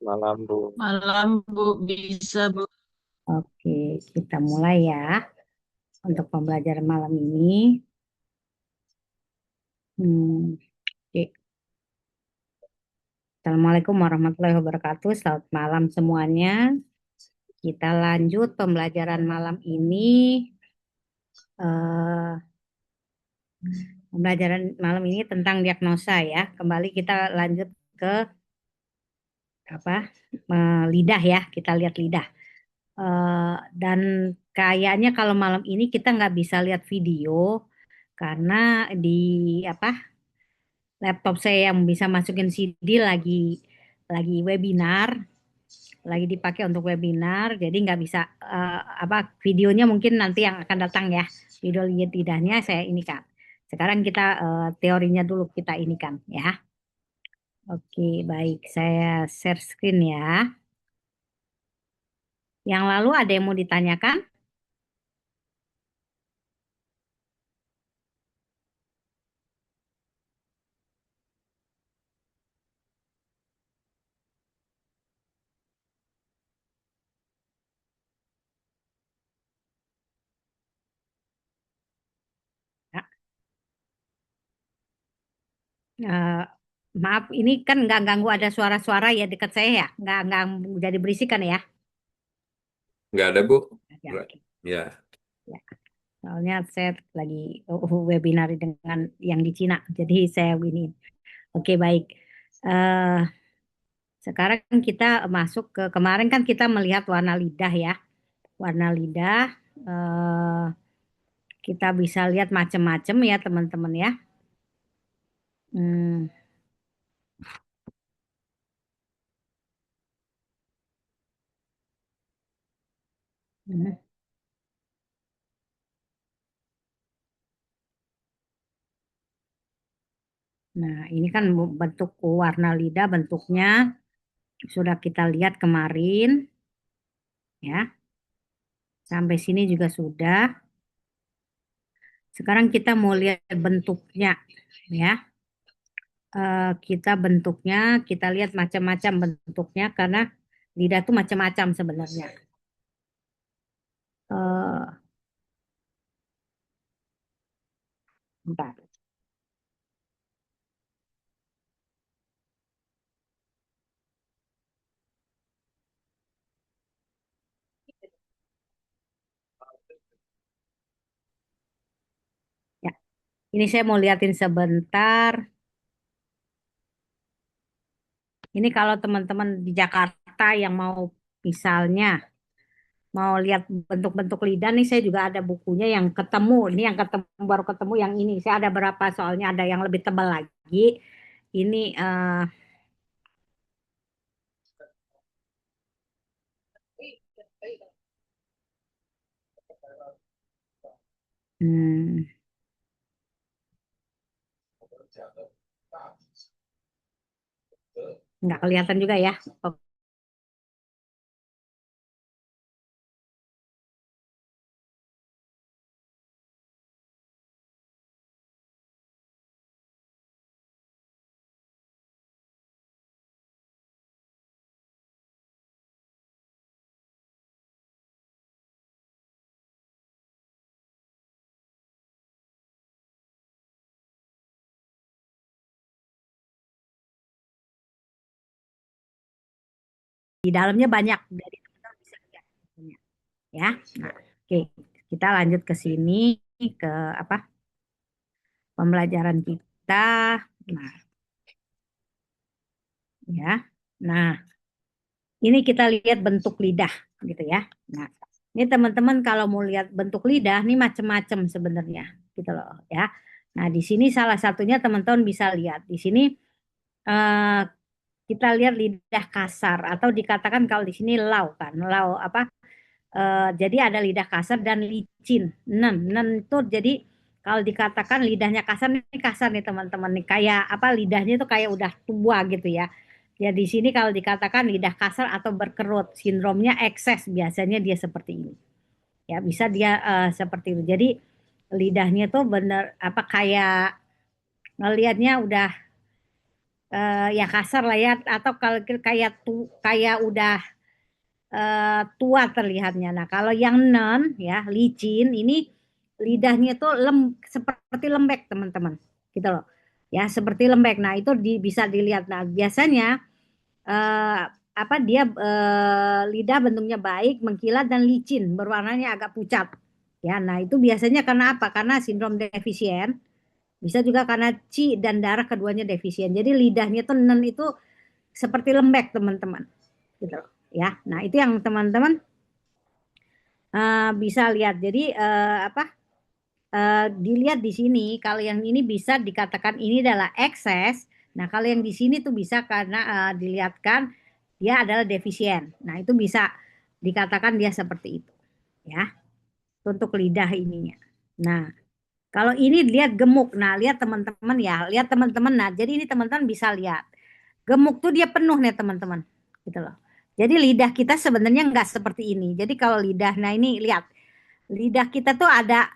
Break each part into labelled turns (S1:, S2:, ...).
S1: Malam, Bu.
S2: Malam Bu, bisa Bu.
S3: Oke, kita mulai ya untuk pembelajaran malam ini. Oke. Assalamualaikum warahmatullahi wabarakatuh. Selamat malam semuanya. Kita lanjut pembelajaran malam ini. eh, Pembelajaran malam ini tentang diagnosa ya. Kembali kita lanjut ke apa? Lidah ya. Kita lihat lidah. Dan kayaknya kalau malam ini kita nggak bisa lihat video karena di apa? Laptop saya yang bisa masukin CD lagi webinar, lagi dipakai untuk webinar, jadi nggak bisa apa videonya mungkin nanti yang akan datang ya. Video lihat lidahnya saya ini kan. Sekarang kita teorinya dulu kita ini kan ya. Oke, baik. Saya share screen ya. Yang lalu ada yang mau ditanyakan? Ya. Eh, Maaf, ini kan nggak ganggu ada suara-suara ya dekat saya ya, nggak jadi berisikan ya.
S1: Nggak ada, Bu.
S3: Ya,
S1: Nggak.
S3: oke.
S1: Ya.
S3: Ya. Soalnya saya lagi webinar dengan yang di Cina, jadi saya ini. Oke, baik. Eh, Sekarang kita masuk ke kemarin kan kita melihat warna lidah ya. Warna lidah eh, kita bisa lihat macam-macam ya teman-teman ya. Hmm, hmm. Nah, ini kan bentuk warna lidah bentuknya sudah kita lihat kemarin ya. Sampai sini juga sudah. Sekarang kita mau lihat bentuknya ya. Kita bentuknya kita lihat macam-macam bentuknya karena lidah tuh macam-macam sebenarnya. Eh, Bentar. Ya, ini saya mau liatin sebentar. Ini kalau teman-teman di Jakarta yang mau misalnya mau lihat bentuk-bentuk lidah nih saya juga ada bukunya yang ketemu. Ini yang ketemu baru ketemu yang ini. Saya ada berapa soalnya ada yang lebih tebal lagi. Ini hmm, nggak kelihatan juga ya. Oh, di dalamnya banyak dari teman-teman bisa lihat. Ya. Nah, oke, kita lanjut ke sini ke apa? Pembelajaran kita. Nah, ya. Nah, ini kita lihat bentuk lidah gitu ya. Nah, ini teman-teman kalau mau lihat bentuk lidah ini macam-macam sebenarnya gitu loh ya. Nah, di sini salah satunya teman-teman bisa lihat. Di sini eh, kita lihat lidah kasar atau dikatakan kalau di sini lau kan. Lau apa? Jadi ada lidah kasar dan licin. Nen itu jadi kalau dikatakan lidahnya kasar nih kasar nih teman-teman nih kayak apa lidahnya itu kayak udah tua gitu ya. Ya di sini kalau dikatakan lidah kasar atau berkerut, sindromnya ekses biasanya dia seperti ini. Ya bisa dia seperti itu. Jadi lidahnya tuh bener apa kayak ngelihatnya udah ya kasar lah ya, atau kalau kayak udah tua terlihatnya. Nah, kalau yang non ya licin ini lidahnya tuh seperti lembek teman-teman, gitu loh. Ya, seperti lembek. Nah, itu bisa dilihat. Nah, biasanya eh, apa dia lidah bentuknya baik, mengkilat dan licin, berwarnanya agak pucat. Ya, nah itu biasanya karena apa? Karena sindrom defisien. Bisa juga karena dan darah keduanya defisien. Jadi lidahnya tuh nen itu seperti lembek teman-teman. Gitu loh. Ya, nah itu yang teman-teman bisa lihat. Jadi apa? Dilihat di sini. Kalau yang ini bisa dikatakan ini adalah ekses. Nah, kalau yang di sini tuh bisa karena dilihatkan dia adalah defisien. Nah, itu bisa dikatakan dia seperti itu. Ya, untuk lidah ininya. Nah, kalau ini lihat gemuk. Nah, lihat teman-teman ya. Lihat teman-teman. Nah, jadi ini teman-teman bisa lihat. Gemuk tuh dia penuh nih teman-teman. Gitu loh. Jadi lidah kita sebenarnya nggak seperti ini. Jadi kalau lidah, nah ini lihat. Lidah kita tuh ada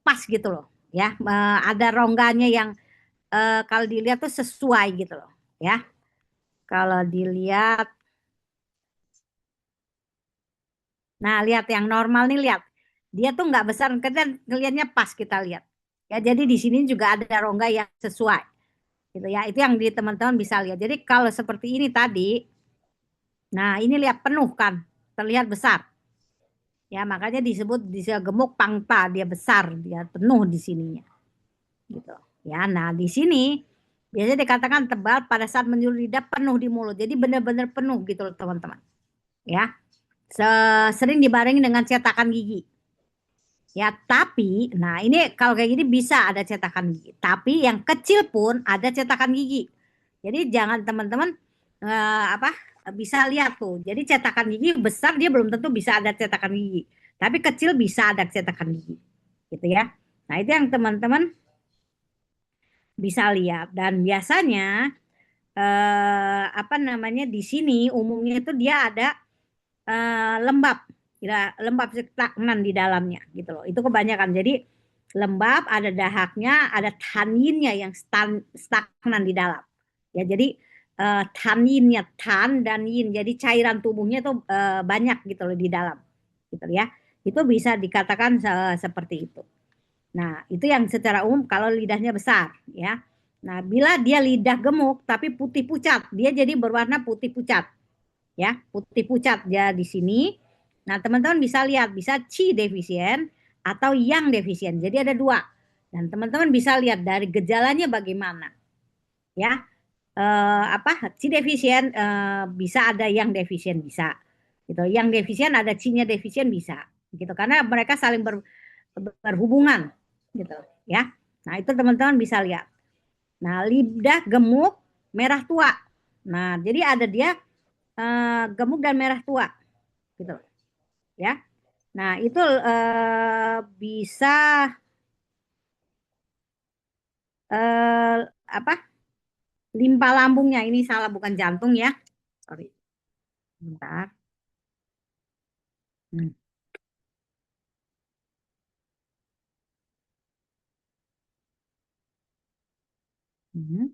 S3: pas gitu loh. Ya, ada rongganya yang kalau dilihat tuh sesuai gitu loh. Ya, kalau dilihat. Nah, lihat yang normal nih lihat. Dia tuh nggak besar, kita kelihatannya pas kita lihat. Ya, jadi di sini juga ada rongga yang sesuai. Gitu ya. Itu yang di teman-teman bisa lihat. Jadi kalau seperti ini tadi, nah ini lihat penuh kan, terlihat besar. Ya, makanya disebut gemuk pangta, dia besar, dia penuh di sininya. Gitu. Ya, nah di sini biasanya dikatakan tebal pada saat menyusut lidah penuh di mulut. Jadi benar-benar penuh gitu loh teman-teman. Ya, sering dibarengi dengan cetakan gigi. Ya, tapi, nah ini kalau kayak gini bisa ada cetakan gigi. Tapi yang kecil pun ada cetakan gigi. Jadi jangan teman-teman apa bisa lihat tuh. Jadi cetakan gigi besar dia belum tentu bisa ada cetakan gigi. Tapi kecil bisa ada cetakan gigi. Gitu ya. Nah, itu yang teman-teman bisa lihat. Dan biasanya apa namanya di sini umumnya itu dia ada lembab, ya, lembab stagnan di dalamnya gitu loh. Itu kebanyakan. Jadi lembab, ada dahaknya, ada taninnya yang stagnan di dalam. Ya, jadi taninnya tan dan yin. Jadi cairan tubuhnya itu banyak gitu loh di dalam. Gitu ya. Itu bisa dikatakan seperti itu. Nah, itu yang secara umum kalau lidahnya besar ya. Nah, bila dia lidah gemuk tapi putih pucat, dia jadi berwarna putih pucat ya, putih pucat ya di sini. Nah, teman-teman bisa lihat, bisa Qi defisien atau Yang defisien. Jadi ada dua. Dan teman-teman bisa lihat dari gejalanya bagaimana. Ya, apa Qi defisien bisa ada Yang defisien bisa. Gitu. Yang defisien ada Qi-nya defisien bisa. Gitu. Karena mereka saling berhubungan. Gitu. Ya. Nah, itu teman-teman bisa lihat. Nah, lidah gemuk merah tua. Nah, jadi ada dia gemuk dan merah tua gitu ya. Nah, itu bisa eh, apa? Limpa lambungnya ini salah bukan jantung ya. Sorry. Bentar. Hmm. Hmm.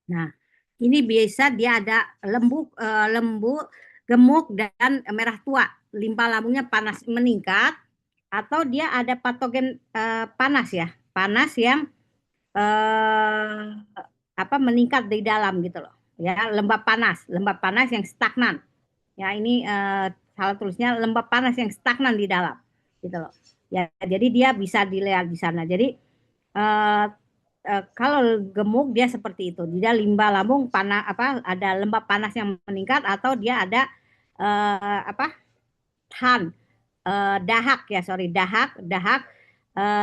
S3: Nah, ini biasa dia ada lembu, gemuk dan merah tua. Limpa lambungnya panas meningkat atau dia ada patogen panas ya. Panas yang eh, apa meningkat di dalam gitu loh. Ya, lembab panas yang stagnan. Ya, ini salah tulisnya lembab panas yang stagnan di dalam gitu loh. Ya, jadi dia bisa dilihat di sana. Jadi eh, kalau gemuk dia seperti itu. Dia limbah lambung panas apa ada lembab panas yang meningkat atau dia ada apa han dahak ya sorry dahak dahak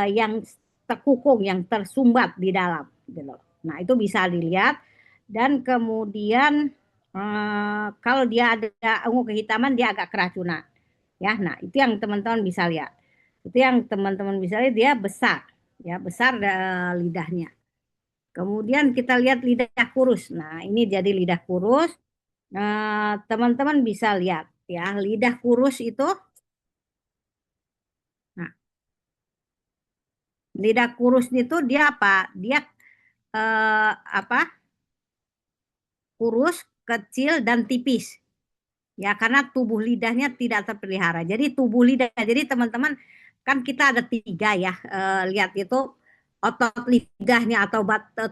S3: yang terkukung yang tersumbat di dalam gitu. Nah itu bisa dilihat dan kemudian kalau dia ada ungu kehitaman dia agak keracunan ya. Nah itu yang teman-teman bisa lihat. Itu yang teman-teman bisa lihat dia besar ya besar lidahnya. Kemudian kita lihat lidah kurus. Nah ini jadi lidah kurus. Teman-teman bisa lihat ya lidah kurus itu. Nah, lidah kurus itu dia apa? Dia apa? Kurus, kecil dan tipis. Ya, karena tubuh lidahnya tidak terpelihara. Jadi tubuh lidah. Jadi teman-teman kan kita ada tiga ya. Lihat itu otot lidahnya atau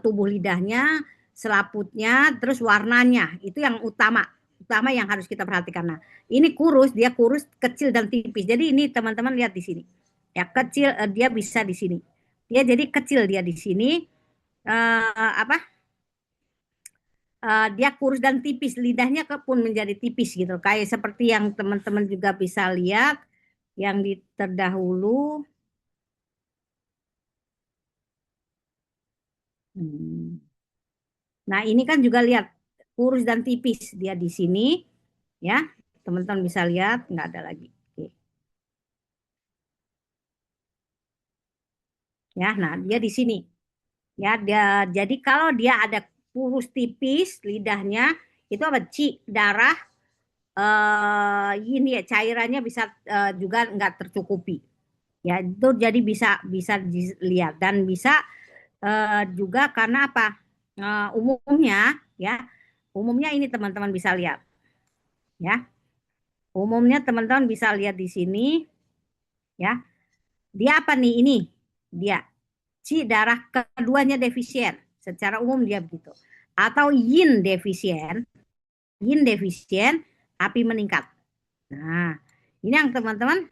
S3: tubuh lidahnya, selaputnya, terus warnanya. Itu yang utama. Utama yang harus kita perhatikan. Nah, ini kurus, dia kurus, kecil dan tipis. Jadi ini teman-teman lihat di sini. Ya, kecil dia bisa di sini. Dia jadi kecil dia di sini. Apa? Dia kurus dan tipis, lidahnya pun menjadi tipis gitu. Kayak seperti yang teman-teman juga bisa lihat yang di terdahulu. Hmm. Nah, ini kan juga lihat kurus dan tipis dia di sini ya. Teman-teman bisa lihat, nggak ada lagi. Oke. Ya, nah dia di sini. Ya, jadi kalau dia ada kurus tipis lidahnya itu apa? Darah ini ya cairannya bisa juga nggak tercukupi. Ya, itu jadi bisa bisa dilihat dan bisa juga karena apa? Umumnya ya, umumnya ini teman-teman bisa lihat ya. Umumnya teman-teman bisa lihat di sini ya. Dia apa nih ini? Dia darah keduanya defisien. Secara umum dia begitu. Atau yin defisien, api meningkat. Nah, ini yang teman-teman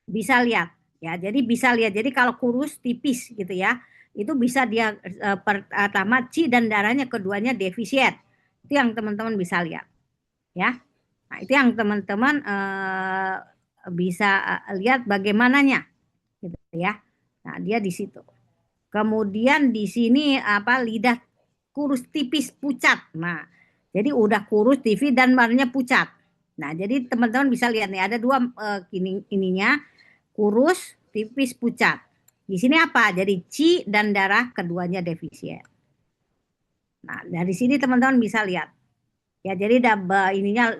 S3: bisa lihat ya. Jadi bisa lihat. Jadi kalau kurus tipis gitu ya, itu bisa dia pertama dan darahnya keduanya defisien. Itu yang teman-teman bisa lihat ya. Nah, itu yang teman-teman bisa lihat bagaimananya gitu ya. Nah, dia di situ. Kemudian di sini apa lidah kurus tipis pucat. Nah, jadi udah kurus tipis dan warnanya pucat. Nah, jadi teman-teman bisa lihat nih ada dua ininya kurus, tipis, pucat. Di sini apa? Jadi dan darah keduanya defisien. Nah, dari sini teman-teman bisa lihat. Ya, jadi ininya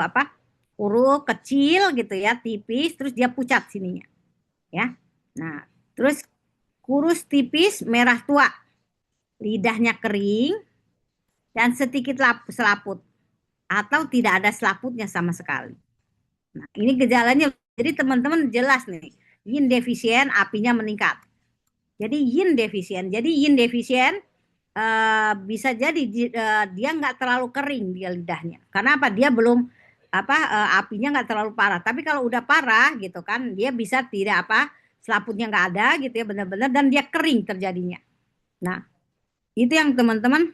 S3: apa? Kurus, kecil gitu ya, tipis, terus dia pucat sininya. Ya. Nah, terus kurus, tipis, merah tua. Lidahnya kering dan sedikit selaput atau tidak ada selaputnya sama sekali. Nah, ini gejalanya. Jadi teman-teman jelas nih. Yin defisien, apinya meningkat. Jadi yin defisien. Jadi yin defisien bisa jadi dia nggak terlalu kering dia lidahnya. Karena apa? Dia belum apa apinya nggak terlalu parah. Tapi kalau udah parah gitu kan, dia bisa tidak apa selaputnya nggak ada gitu ya benar-benar dan dia kering terjadinya. Nah, itu yang teman-teman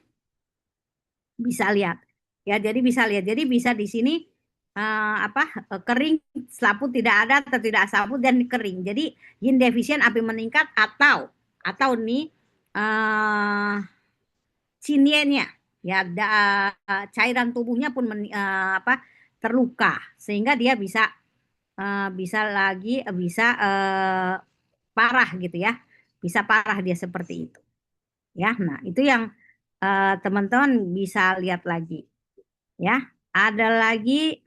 S3: bisa lihat. Ya, jadi bisa lihat. Jadi bisa di sini apa kering, selaput tidak ada atau tidak selaput dan kering. Jadi yin defisien api meningkat atau nih ciniennya ya cairan tubuhnya pun apa terluka sehingga dia bisa bisa lagi bisa parah gitu ya. Bisa parah dia seperti itu. Ya, nah itu yang teman-teman bisa lihat lagi. Ya, ada lagi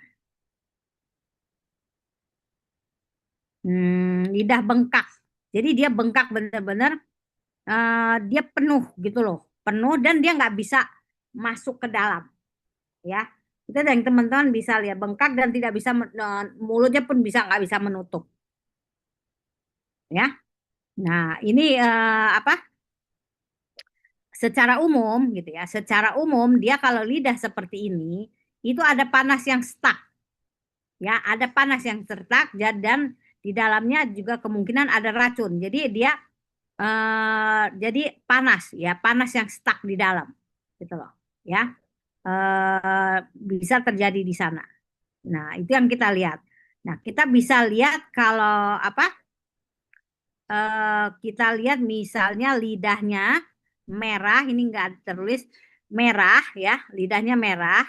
S3: lidah bengkak. Jadi dia bengkak benar-benar dia penuh gitu loh, penuh dan dia nggak bisa masuk ke dalam. Ya, itu yang teman-teman bisa lihat bengkak dan tidak bisa mulutnya pun bisa nggak bisa menutup. Ya, nah ini apa? Secara umum gitu ya, secara umum dia kalau lidah seperti ini itu ada panas yang stuck. Ya, ada panas yang sertak dan di dalamnya juga kemungkinan ada racun. Jadi dia jadi panas ya, panas yang stuck di dalam, gitu loh, ya. Bisa terjadi di sana. Nah, itu yang kita lihat. Nah, kita bisa lihat kalau apa? Kita lihat misalnya lidahnya merah, ini nggak tertulis merah ya, lidahnya merah,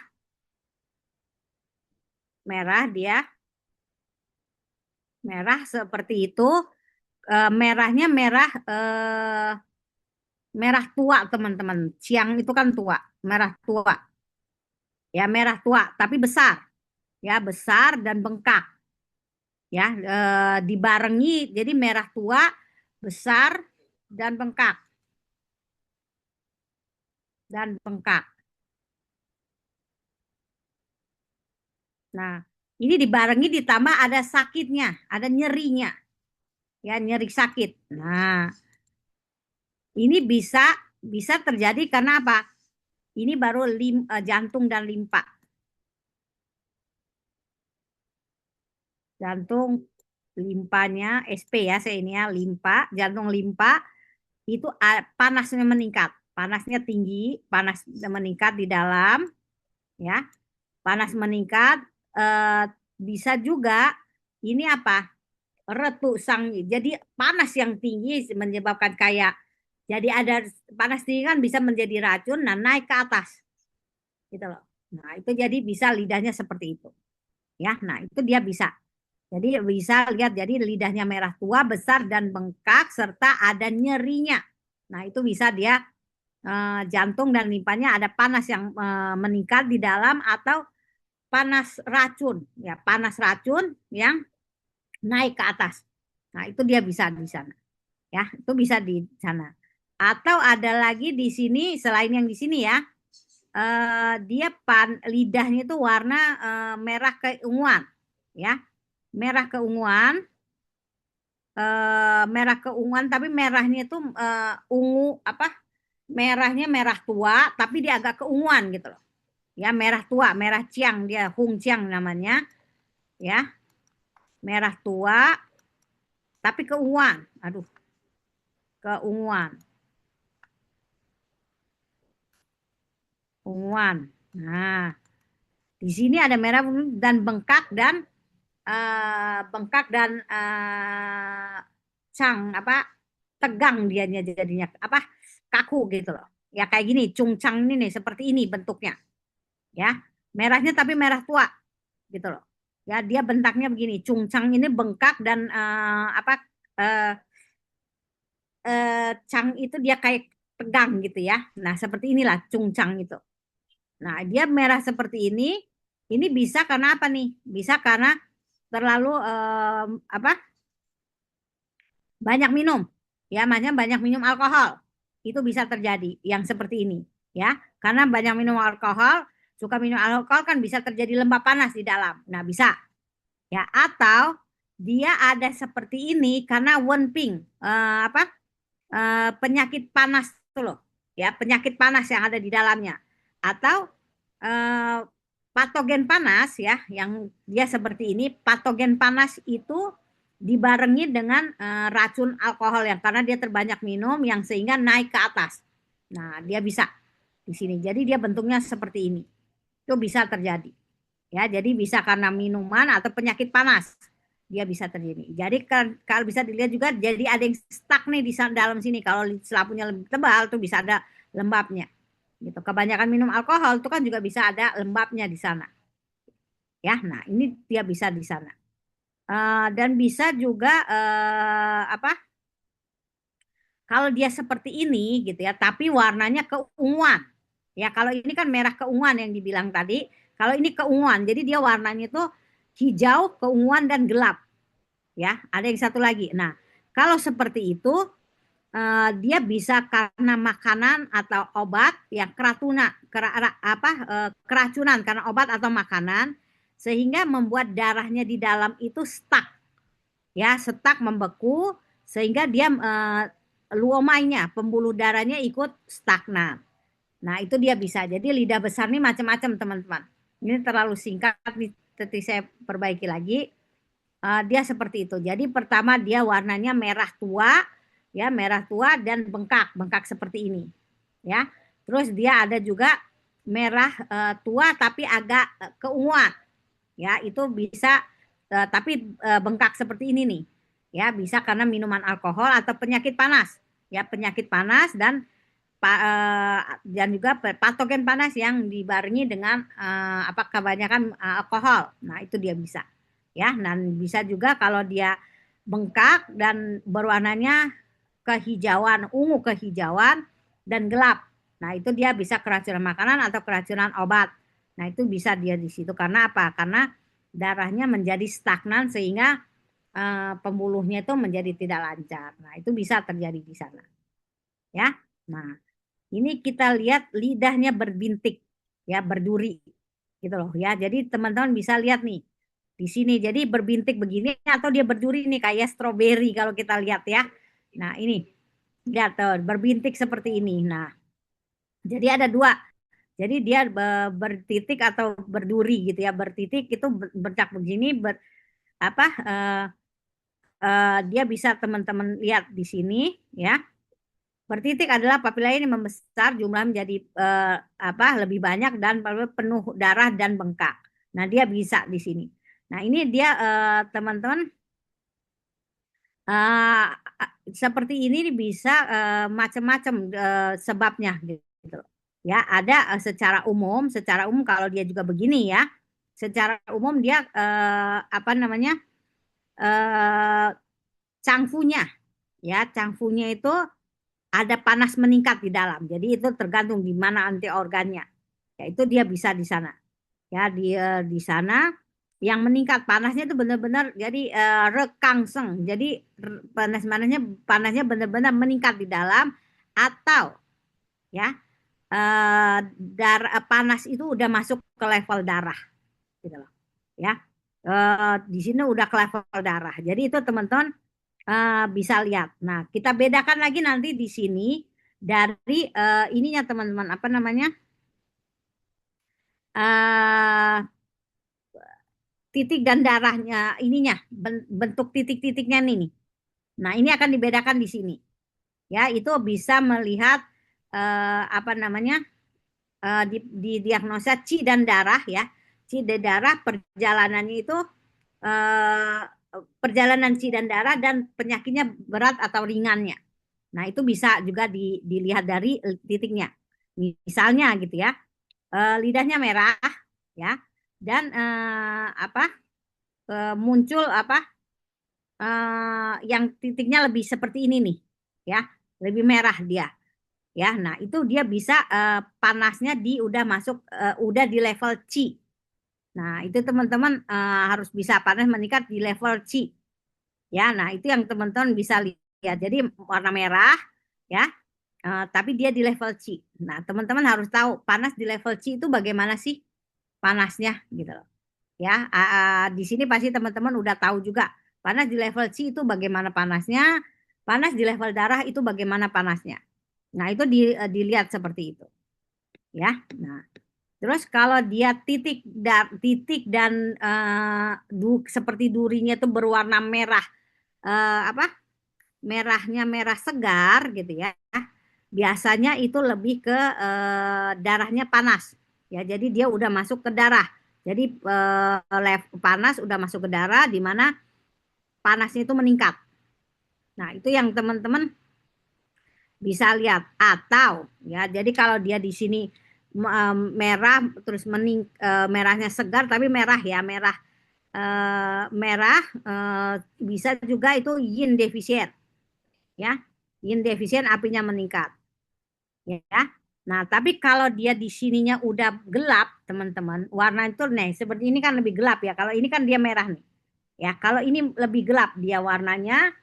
S3: merah dia merah seperti itu. Merahnya merah merah tua teman-teman. Siang itu kan tua, merah tua ya, merah tua tapi besar ya, besar dan bengkak ya, dibarengi jadi merah tua, besar dan bengkak dan bengkak. Nah, ini dibarengi ditambah ada sakitnya, ada nyerinya ya, nyeri sakit. Nah, ini bisa bisa terjadi karena apa? Ini baru jantung dan limpa. Jantung limpanya SP ya, saya ini ya, limpa, jantung limpa itu panasnya meningkat, panasnya tinggi, panas meningkat di dalam ya, panas meningkat. eh, Bisa juga ini apa, retu sang, jadi panas yang tinggi menyebabkan kayak, jadi ada panas tinggi kan bisa menjadi racun, nah naik ke atas gitu loh. Nah itu jadi bisa lidahnya seperti itu ya, nah itu dia bisa. Jadi bisa lihat, jadi lidahnya merah tua, besar dan bengkak serta ada nyerinya. Nah, itu bisa dia jantung dan limpanya ada panas yang meningkat di dalam atau panas racun, ya panas racun yang naik ke atas. Nah, itu dia bisa di sana. Ya, itu bisa di sana. Atau ada lagi di sini selain yang di sini ya. Dia lidahnya itu warna merah keunguan, ya. Merah keunguan, merah keunguan tapi merahnya itu ungu apa, merahnya merah tua tapi dia agak keunguan gitu loh ya, merah tua, merah ciang, dia hung ciang namanya ya, merah tua tapi keunguan, aduh, keunguan, unguan. Nah, di sini ada merah dan bengkak dan bengkak dan cang apa, tegang dianya jadinya apa, kaku gitu loh ya, kayak gini cungcang ini nih, seperti ini bentuknya ya, merahnya tapi merah tua gitu loh ya, dia bentaknya begini, cungcang ini bengkak dan apa, eh, cang itu dia kayak tegang gitu ya, nah seperti inilah cungcang itu. Nah dia merah seperti ini bisa karena apa nih, bisa karena terlalu apa, banyak minum ya, makanya banyak minum alkohol itu bisa terjadi yang seperti ini ya, karena banyak minum alkohol, suka minum alkohol kan bisa terjadi lembab panas di dalam, nah bisa ya. Atau dia ada seperti ini karena Wenping, apa, penyakit panas itu loh ya, penyakit panas yang ada di dalamnya, atau eh, patogen panas ya, yang dia seperti ini, patogen panas itu dibarengi dengan racun alkohol yang karena dia terbanyak minum yang sehingga naik ke atas. Nah, dia bisa di sini. Jadi dia bentuknya seperti ini. Itu bisa terjadi. Ya, jadi bisa karena minuman atau penyakit panas. Dia bisa terjadi. Jadi kalau bisa dilihat juga, jadi ada yang stuck nih di dalam sini. Kalau selapunya lebih tebal tuh bisa ada lembabnya. Gitu. Kebanyakan minum alkohol itu kan juga bisa ada lembabnya di sana. Ya, nah ini dia bisa di sana. Dan bisa juga apa? Kalau dia seperti ini gitu ya, tapi warnanya keunguan. Ya, kalau ini kan merah keunguan yang dibilang tadi. Kalau ini keunguan, jadi dia warnanya itu hijau, keunguan dan gelap. Ya, ada yang satu lagi. Nah, kalau seperti itu dia bisa karena makanan atau obat yang keracunan karena obat atau makanan sehingga membuat darahnya di dalam itu stuck ya, stuck membeku sehingga dia luomainya, pembuluh darahnya ikut stagnan. Nah, itu dia bisa. Jadi lidah besar ini macam-macam, teman-teman. Ini terlalu singkat nih, nanti saya perbaiki lagi. Dia seperti itu. Jadi pertama dia warnanya merah tua, ya, merah tua dan bengkak, bengkak seperti ini, ya. Terus dia ada juga merah tua tapi agak keunguan, ya, itu bisa tapi bengkak seperti ini nih, ya, bisa karena minuman alkohol atau penyakit panas, ya, penyakit panas dan juga patogen panas yang dibarengi dengan apa kebanyakan alkohol. Nah, itu dia bisa. Ya, dan bisa juga kalau dia bengkak dan berwarnanya kehijauan, ungu kehijauan dan gelap. Nah, itu dia bisa keracunan makanan atau keracunan obat. Nah, itu bisa dia di situ karena apa? Karena darahnya menjadi stagnan sehingga pembuluhnya itu menjadi tidak lancar. Nah, itu bisa terjadi di sana. Ya. Nah, ini kita lihat lidahnya berbintik, ya, berduri, gitu loh, ya. Jadi teman-teman bisa lihat nih di sini. Jadi berbintik begini atau dia berduri nih kayak stroberi kalau kita lihat ya. Nah, ini lihat tuh, berbintik seperti ini. Nah, jadi ada dua. Jadi dia bertitik atau berduri gitu ya. Bertitik itu bercak begini, apa? Dia bisa teman-teman lihat di sini ya. Bertitik adalah apabila ini membesar jumlah menjadi apa lebih banyak dan penuh darah dan bengkak. Nah, dia bisa di sini. Nah, ini dia teman-teman eh, seperti ini bisa macam-macam sebabnya gitu. Ya, ada secara umum kalau dia juga begini ya. Secara umum dia apa namanya? eh cangfunya ya, cangfunya itu ada panas meningkat di dalam. Jadi itu tergantung di mana anti organnya. Ya itu dia bisa di sana. Ya di sana yang meningkat panasnya itu benar-benar jadi rekangseng. Jadi panasnya benar-benar meningkat di dalam atau ya panas itu udah masuk ke level darah gitu loh. Ya. Di sini udah ke level darah. Jadi itu teman-teman bisa lihat. Nah, kita bedakan lagi nanti di sini dari ininya teman-teman apa namanya eh titik dan darahnya ininya bentuk titik-titiknya nih. Nah, ini akan dibedakan di sini. Ya, itu bisa melihat apa namanya di diagnosa ci dan darah ya. Ci dan darah perjalanannya itu eh, perjalanan ci dan darah dan penyakitnya berat atau ringannya. Nah, itu bisa juga dilihat dari titiknya. Misalnya gitu ya, lidahnya merah ya, dan apa muncul apa yang titiknya lebih seperti ini nih, ya, lebih merah dia. Ya, nah itu dia bisa panasnya udah masuk udah di level C. Nah, itu teman-teman harus bisa panas meningkat di level C. Ya, nah itu yang teman-teman bisa lihat. Jadi warna merah ya. Tapi dia di level C. Nah, teman-teman harus tahu panas di level C itu bagaimana sih panasnya gitu loh. Ya, di sini pasti teman-teman udah tahu juga panas di level C itu bagaimana panasnya, panas di level darah itu bagaimana panasnya. Nah, itu dilihat seperti itu. Ya. Nah, terus kalau dia titik dan seperti durinya itu berwarna merah apa? Merahnya merah segar gitu ya. Biasanya itu lebih ke darahnya panas. Ya, jadi dia udah masuk ke darah. Jadi panas udah masuk ke darah di mana panasnya itu meningkat. Nah, itu yang teman-teman bisa lihat atau ya. Jadi kalau dia di sini merah terus merahnya segar tapi merah ya, merah bisa juga itu yin defisien ya. Yin defisien apinya meningkat. Ya. Nah, tapi kalau dia di sininya udah gelap, teman-teman, warna itu nih seperti ini kan lebih gelap ya. Kalau ini kan dia merah nih. Ya, kalau ini lebih gelap dia warnanya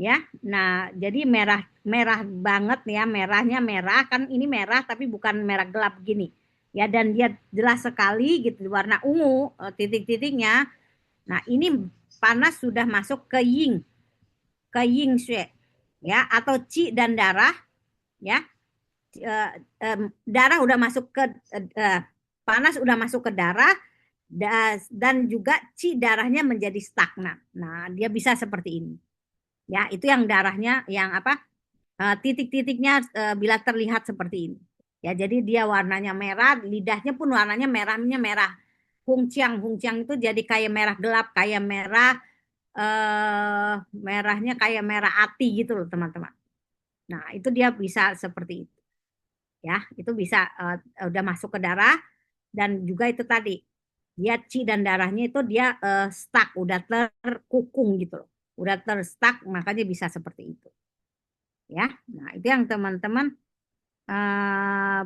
S3: ya. Nah, jadi merah merah banget ya, merahnya merah kan ini merah tapi bukan merah gelap gini. Ya, dan dia jelas sekali gitu warna ungu titik-titiknya. Nah, ini panas sudah masuk ke yin shui ya atau qi dan darah ya. Darah udah masuk ke panas udah masuk ke darah dan juga ci darahnya menjadi stagnan. Nah, dia bisa seperti ini. Ya, itu yang darahnya yang apa? titik-titiknya bila terlihat seperti ini. Ya, jadi dia warnanya merah, lidahnya pun warnanya merahnya merah. Hungciang, hungciang itu jadi kayak merah gelap, kayak merah merahnya kayak merah ati gitu loh teman-teman. Nah, itu dia bisa seperti itu. Ya, itu bisa udah masuk ke darah dan juga itu tadi dia ci dan darahnya itu dia stuck, udah terkukung gitu loh. Udah terstuck makanya bisa seperti itu. Ya. Nah, itu yang teman-teman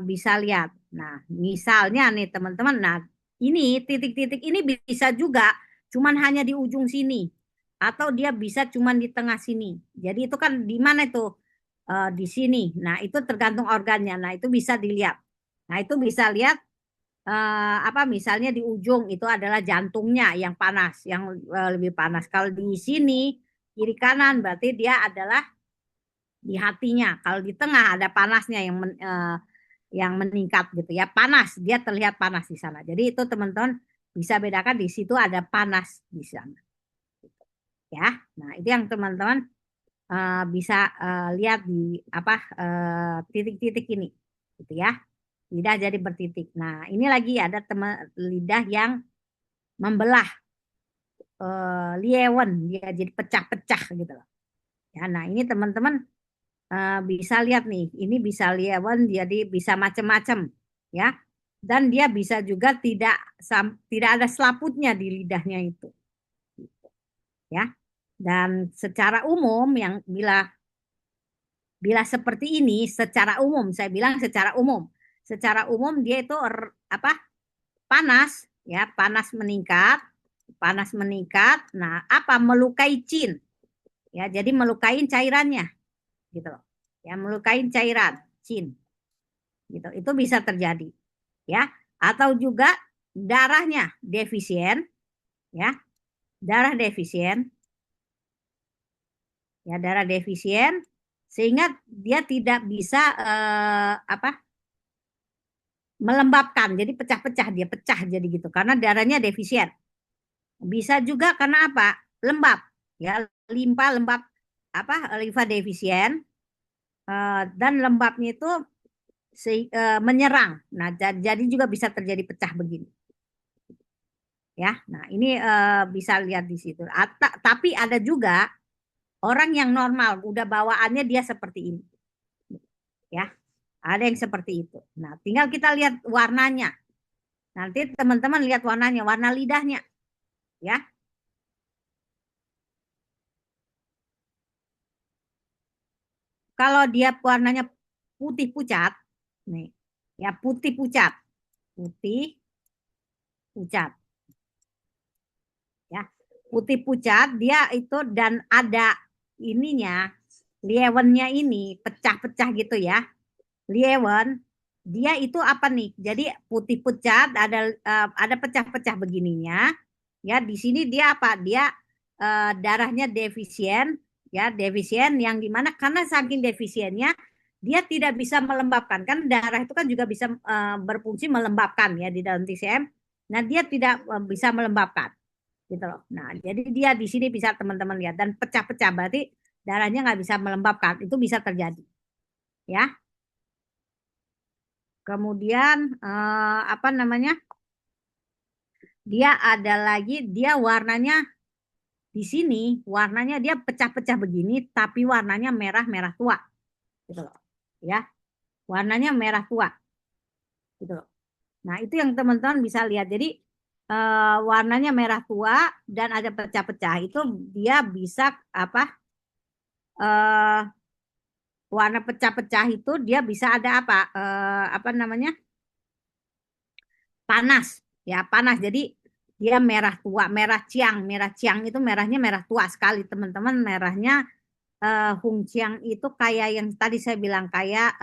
S3: bisa lihat. Nah, misalnya nih teman-teman, nah ini titik-titik ini bisa juga cuman hanya di ujung sini atau dia bisa cuman di tengah sini. Jadi itu kan di mana itu? Di sini. Nah, itu tergantung organnya. Nah, itu bisa dilihat. Nah, itu bisa lihat apa misalnya di ujung itu adalah jantungnya yang panas, yang lebih panas. Kalau di sini kiri kanan berarti dia adalah di hatinya. Kalau di tengah ada panasnya yang meningkat gitu ya, panas, dia terlihat panas di sana. Jadi itu teman-teman bisa bedakan di situ ada panas di sana. Ya, nah itu yang teman-teman bisa lihat di apa titik-titik ini, gitu ya. Lidah jadi bertitik. Nah ini lagi ada teman lidah yang membelah liewen, dia jadi pecah-pecah gitu loh. Ya, nah ini teman-teman bisa lihat nih, ini bisa liewen jadi bisa macam-macam ya. Dan dia bisa juga tidak ada selaputnya di lidahnya itu ya. Dan secara umum yang bila bila seperti ini secara umum saya bilang secara umum dia itu apa panas ya, panas meningkat. Nah, apa melukai cin ya, jadi melukai cairannya gitu loh. Ya, melukai cairan cin gitu. Itu bisa terjadi ya. Atau juga darahnya defisien ya. Darah defisien ya, darah defisien sehingga dia tidak bisa apa melembabkan. Jadi pecah-pecah, dia pecah jadi gitu karena darahnya defisien. Bisa juga karena apa? Lembab ya, limpa lembab apa limfa defisien dan lembabnya itu menyerang. Nah, jadi juga bisa terjadi pecah begini. Ya, nah ini bisa lihat di situ. Tapi ada juga orang yang normal, udah bawaannya dia seperti ini. Ya, ada yang seperti itu. Nah, tinggal kita lihat warnanya. Nanti teman-teman lihat warnanya, warna lidahnya. Ya, kalau dia warnanya putih pucat, nih, ya putih pucat, putih pucat, ya putih pucat dia itu dan ada ininya, liewennya ini pecah-pecah gitu ya, liewen dia itu apa nih? Jadi putih pucat ada pecah-pecah begininya, ya di sini dia apa? Dia darahnya defisien, ya defisien yang dimana karena saking defisiennya dia tidak bisa melembabkan kan darah itu kan juga bisa berfungsi melembabkan ya di dalam TCM. Nah dia tidak bisa melembabkan gitu loh. Nah jadi dia di sini bisa teman-teman lihat dan pecah-pecah berarti darahnya nggak bisa melembabkan itu bisa terjadi ya. Kemudian apa namanya? Dia ada lagi dia warnanya di sini warnanya dia pecah-pecah begini tapi warnanya merah-merah tua gitu loh. Ya, warnanya merah tua gitu loh. Nah, itu yang teman-teman bisa lihat. Jadi warnanya merah tua dan ada pecah-pecah itu dia bisa apa? eh warna pecah-pecah itu dia bisa ada apa namanya? Panas ya, panas. Jadi dia merah tua, merah ciang itu merahnya merah tua sekali teman-teman. Merahnya Hung Chiang itu kayak yang tadi saya bilang kayak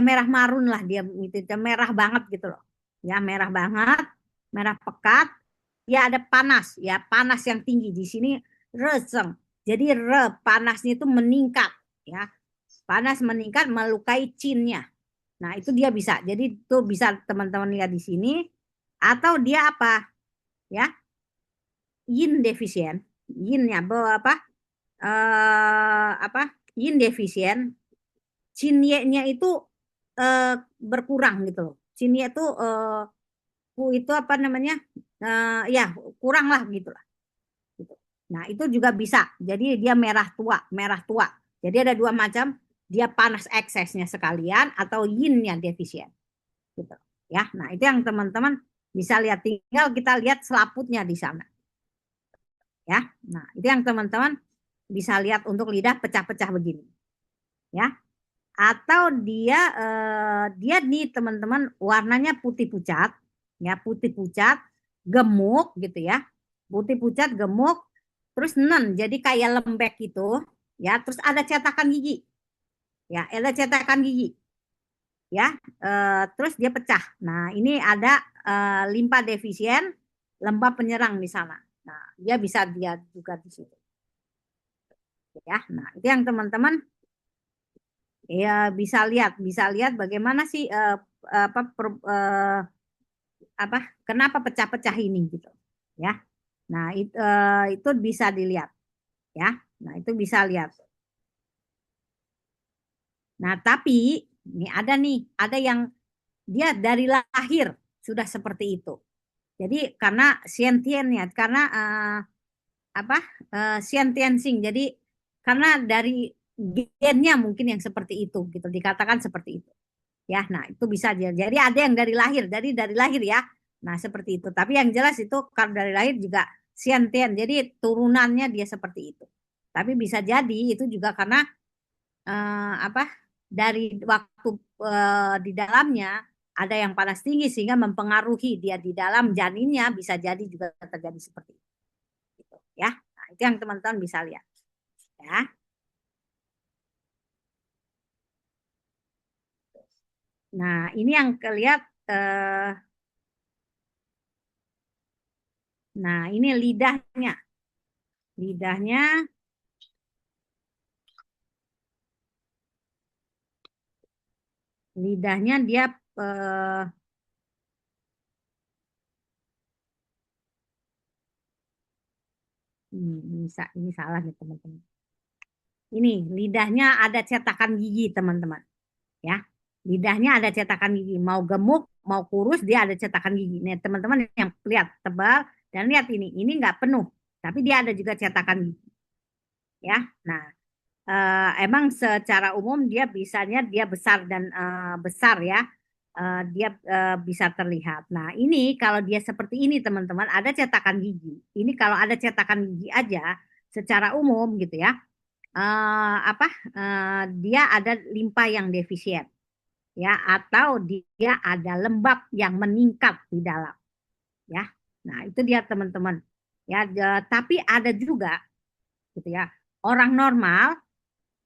S3: merah marun lah dia itu merah banget gitu loh. Ya, merah banget, merah pekat. Ya ada panas, ya panas yang tinggi di sini reseng. Jadi panasnya itu meningkat ya. Panas meningkat melukai cinnya. Nah, itu dia bisa. Jadi itu bisa teman-teman lihat di sini atau dia apa? Ya, yin defisien. Yinnya apa? apa yin defisien, Cinye-nya itu berkurang gitu loh. Cinye itu ku itu apa namanya? Ya kurang lah gitu lah. Gitu. Nah itu juga bisa. Jadi dia merah tua, merah tua. Jadi ada dua macam. Dia panas eksesnya sekalian atau yin-nya defisien. Gitu. Ya, nah itu yang teman-teman bisa lihat. Tinggal kita lihat selaputnya di sana. Ya, nah itu yang teman-teman bisa lihat untuk lidah pecah-pecah begini. Ya, atau dia nih teman-teman warnanya putih pucat, ya putih pucat, gemuk gitu ya, putih pucat gemuk, terus nen jadi kayak lembek gitu, ya terus ada cetakan gigi, ya ada cetakan gigi, ya terus dia pecah. Nah ini ada limpa defisien, lembab penyerang di sana. Nah dia bisa dia juga di situ, ya. Nah itu yang teman-teman ya bisa lihat bagaimana sih apa apa kenapa pecah-pecah ini gitu ya. Nah itu bisa dilihat ya. Nah itu bisa lihat. Nah tapi ini ada yang dia dari lahir sudah seperti itu. Jadi karena sientiennya karena apa scientiencing. Jadi karena dari gennya mungkin yang seperti itu gitu dikatakan seperti itu. Ya, nah itu bisa aja. Jadi ada yang dari lahir ya. Nah, seperti itu. Tapi yang jelas itu kalau dari lahir juga siantian. Jadi turunannya dia seperti itu. Tapi bisa jadi itu juga karena apa? Dari waktu di dalamnya ada yang panas tinggi sehingga mempengaruhi dia di dalam janinnya bisa jadi juga terjadi seperti itu. Gitu, ya. Nah, itu yang teman-teman bisa lihat. Ya. Nah, ini yang kelihat nah, ini lidahnya. Lidahnya lidahnya dia eh, ini salah nih teman-teman. Ini lidahnya ada cetakan gigi teman-teman, ya. Lidahnya ada cetakan gigi, mau gemuk mau kurus dia ada cetakan gigi. Nih teman-teman yang lihat tebal dan lihat ini nggak penuh, tapi dia ada juga cetakan gigi, ya. Nah, emang secara umum dia bisanya dia besar dan besar ya. Dia bisa terlihat. Nah, ini kalau dia seperti ini teman-teman ada cetakan gigi. Ini kalau ada cetakan gigi aja secara umum gitu ya. Apa dia ada limpa yang defisien ya atau dia ada lembab yang meningkat di dalam ya. Nah, itu dia teman-teman. Ya, tapi ada juga gitu ya. Orang normal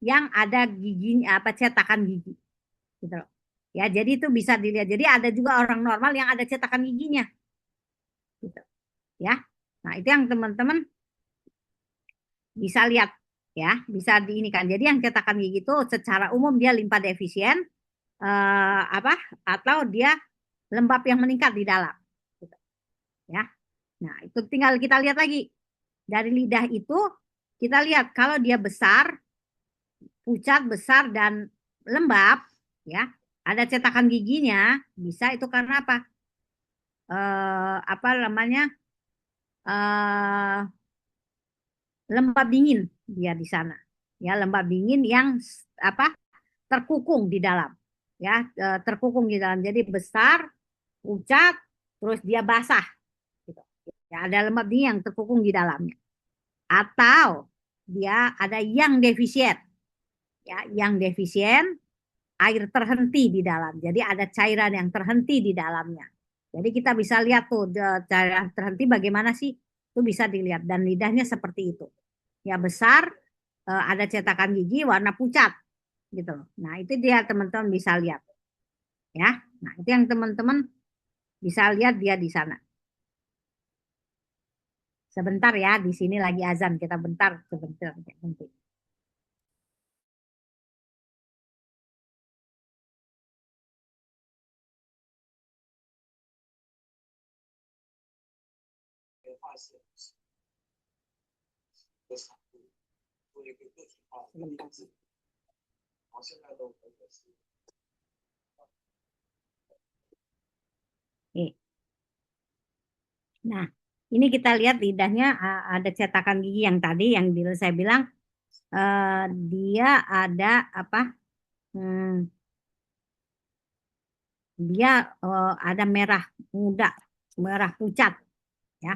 S3: yang ada giginya apa cetakan gigi gitu loh. Ya, jadi itu bisa dilihat. Jadi ada juga orang normal yang ada cetakan giginya gitu ya. Nah, itu yang teman-teman bisa lihat ya, bisa di ini kan. Jadi yang cetakan gigi itu secara umum dia limpa defisien apa atau dia lembab yang meningkat di dalam gitu ya. Nah, itu tinggal kita lihat lagi. Dari lidah itu kita lihat kalau dia besar, pucat, besar dan lembab ya, ada cetakan giginya, bisa itu karena apa? Apa namanya? eh lembab dingin dia di sana. Ya, lembab dingin yang apa? Terkukung di dalam. Ya, terkukung di dalam. Jadi besar, pucat, terus dia basah gitu. Ya, ada lembab dingin yang terkukung di dalamnya. Atau dia ada yang defisien. Ya, yang defisien air terhenti di dalam. Jadi ada cairan yang terhenti di dalamnya. Jadi kita bisa lihat tuh cairan terhenti bagaimana sih? Itu bisa dilihat dan lidahnya seperti itu. Ya besar, ada cetakan gigi warna pucat gitu loh. Nah, itu dia teman-teman bisa lihat ya. Nah, itu yang teman-teman bisa lihat dia di sana. Sebentar ya, di sini lagi azan. Kita bentar sebentar nanti. Sebentar. Nih. Nah, ini kita lihat lidahnya ada cetakan gigi yang tadi yang saya bilang dia ada apa? Hmm, dia ada merah muda, merah pucat ya.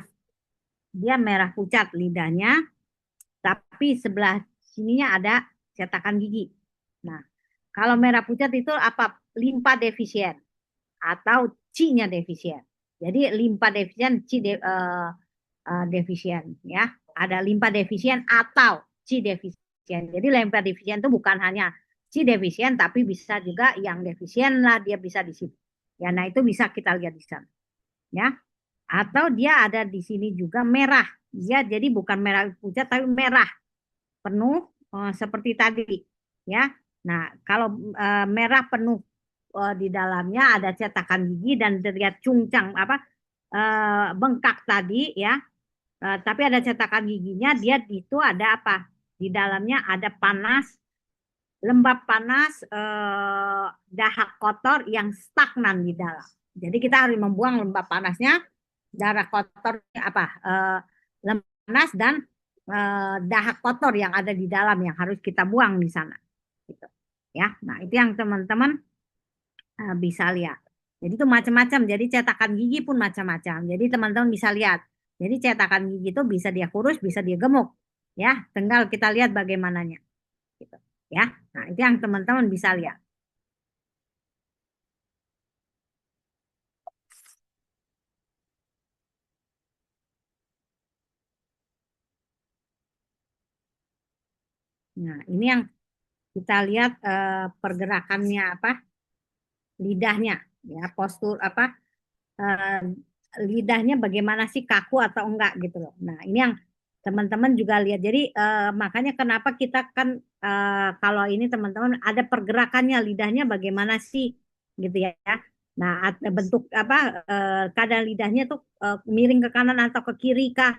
S3: Dia merah pucat lidahnya, tapi sebelah sininya ada cetakan gigi. Nah, kalau merah pucat itu apa? Limpa defisien atau C-nya defisien. Jadi limpa defisien, defisien ya. Ada limpa defisien atau C defisien. Jadi limpa defisien itu bukan hanya C defisien tapi bisa juga yang defisien lah dia bisa di situ. Ya, nah itu bisa kita lihat di sana. Ya, atau dia ada di sini juga merah. Dia jadi bukan merah pucat tapi merah penuh seperti tadi. Ya, nah kalau merah penuh di dalamnya ada cetakan gigi dan terlihat cungcang apa bengkak tadi ya. Tapi ada cetakan giginya, dia itu ada apa? Di dalamnya ada panas, lembab panas, dahak kotor yang stagnan di dalam. Jadi kita harus membuang lembab panasnya, darah kotor apa? Lembab panas dan dahak kotor yang ada di dalam yang harus kita buang di sana. Gitu. Ya, nah itu yang teman-teman bisa lihat. Jadi itu macam-macam. Jadi cetakan gigi pun macam-macam. Jadi teman-teman bisa lihat. Jadi cetakan gigi itu bisa dia kurus, bisa dia gemuk. Ya, tinggal kita lihat bagaimananya. Gitu. Ya, nah itu yang teman-teman bisa lihat. Nah, ini yang kita lihat pergerakannya apa? Lidahnya, ya postur apa? eh, lidahnya bagaimana sih kaku atau enggak gitu loh. Nah, ini yang teman-teman juga lihat. Jadi makanya kenapa kita kan kalau ini teman-teman ada pergerakannya lidahnya bagaimana sih gitu ya. Nah, ada bentuk apa keadaan lidahnya tuh miring ke kanan atau ke kiri kah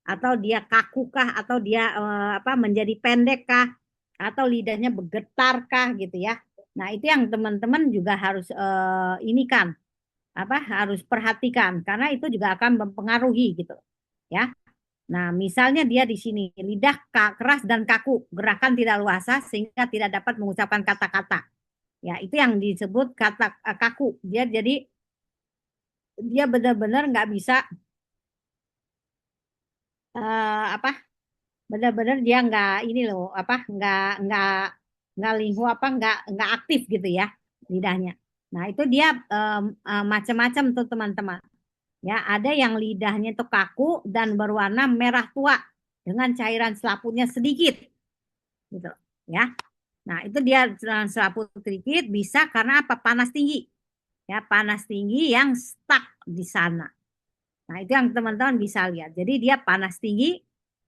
S3: atau dia kaku kah atau dia apa menjadi pendek kah atau lidahnya bergetar kah gitu ya. Nah, itu yang teman-teman juga harus ini kan apa harus perhatikan karena itu juga akan mempengaruhi gitu ya. Nah, misalnya dia di sini lidah keras dan kaku, gerakan tidak luasa sehingga tidak dapat mengucapkan kata-kata. Ya, itu yang disebut kata kaku. Dia jadi dia benar-benar nggak bisa apa benar-benar dia nggak ini loh apa nggak lingku apa nggak aktif gitu ya lidahnya. Nah, itu dia macam-macam tuh teman-teman. Ya, ada yang lidahnya itu kaku dan berwarna merah tua dengan cairan selaputnya sedikit, gitu. Ya, nah itu dia cairan selaput sedikit bisa karena apa? Panas tinggi, ya panas tinggi yang stuck di sana. Nah itu yang teman-teman bisa lihat. Jadi dia panas tinggi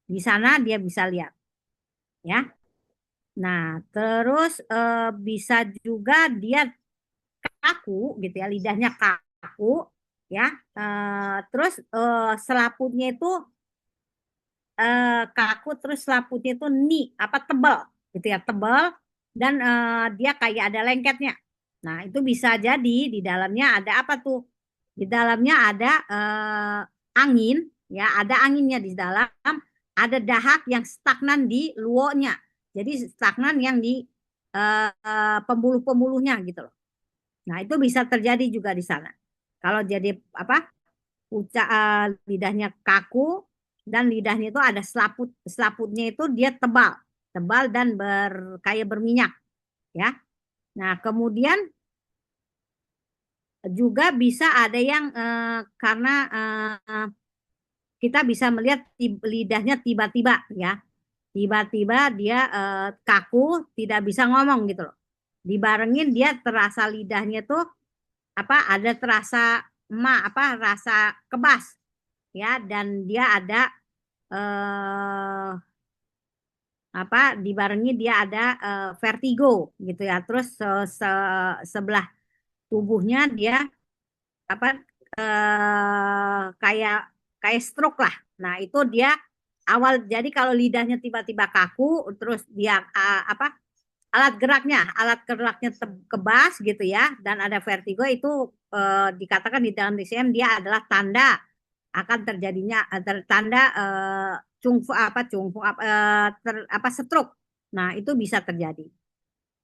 S3: di sana dia bisa lihat, ya. Nah terus bisa juga dia kaku, gitu ya, lidahnya kaku, ya. Terus selaputnya itu kaku terus selaputnya itu apa tebal gitu ya tebal dan dia kayak ada lengketnya. Nah itu bisa jadi di dalamnya ada apa tuh? Di dalamnya ada angin ya ada anginnya di dalam ada dahak yang stagnan di luonya. Jadi stagnan yang di pembuluh-pembuluhnya gitu loh. Nah itu bisa terjadi juga di sana. Kalau jadi apa lidahnya kaku dan lidahnya itu ada selaputnya itu dia tebal tebal dan kayak berminyak ya. Nah kemudian juga bisa ada yang karena kita bisa melihat lidahnya tiba-tiba ya tiba-tiba dia kaku tidak bisa ngomong gitu loh dibarengin dia terasa lidahnya tuh apa ada terasa apa rasa kebas ya dan dia ada eh, apa dibarengi dia ada vertigo gitu ya. Terus sebelah tubuhnya dia apa kayak kayak stroke lah. Nah, itu dia Jadi kalau lidahnya tiba-tiba kaku, terus dia alat geraknya kebas gitu ya, dan ada vertigo, itu dikatakan di dalam DCM dia adalah tanda akan terjadinya tanda stroke. Nah, itu bisa terjadi.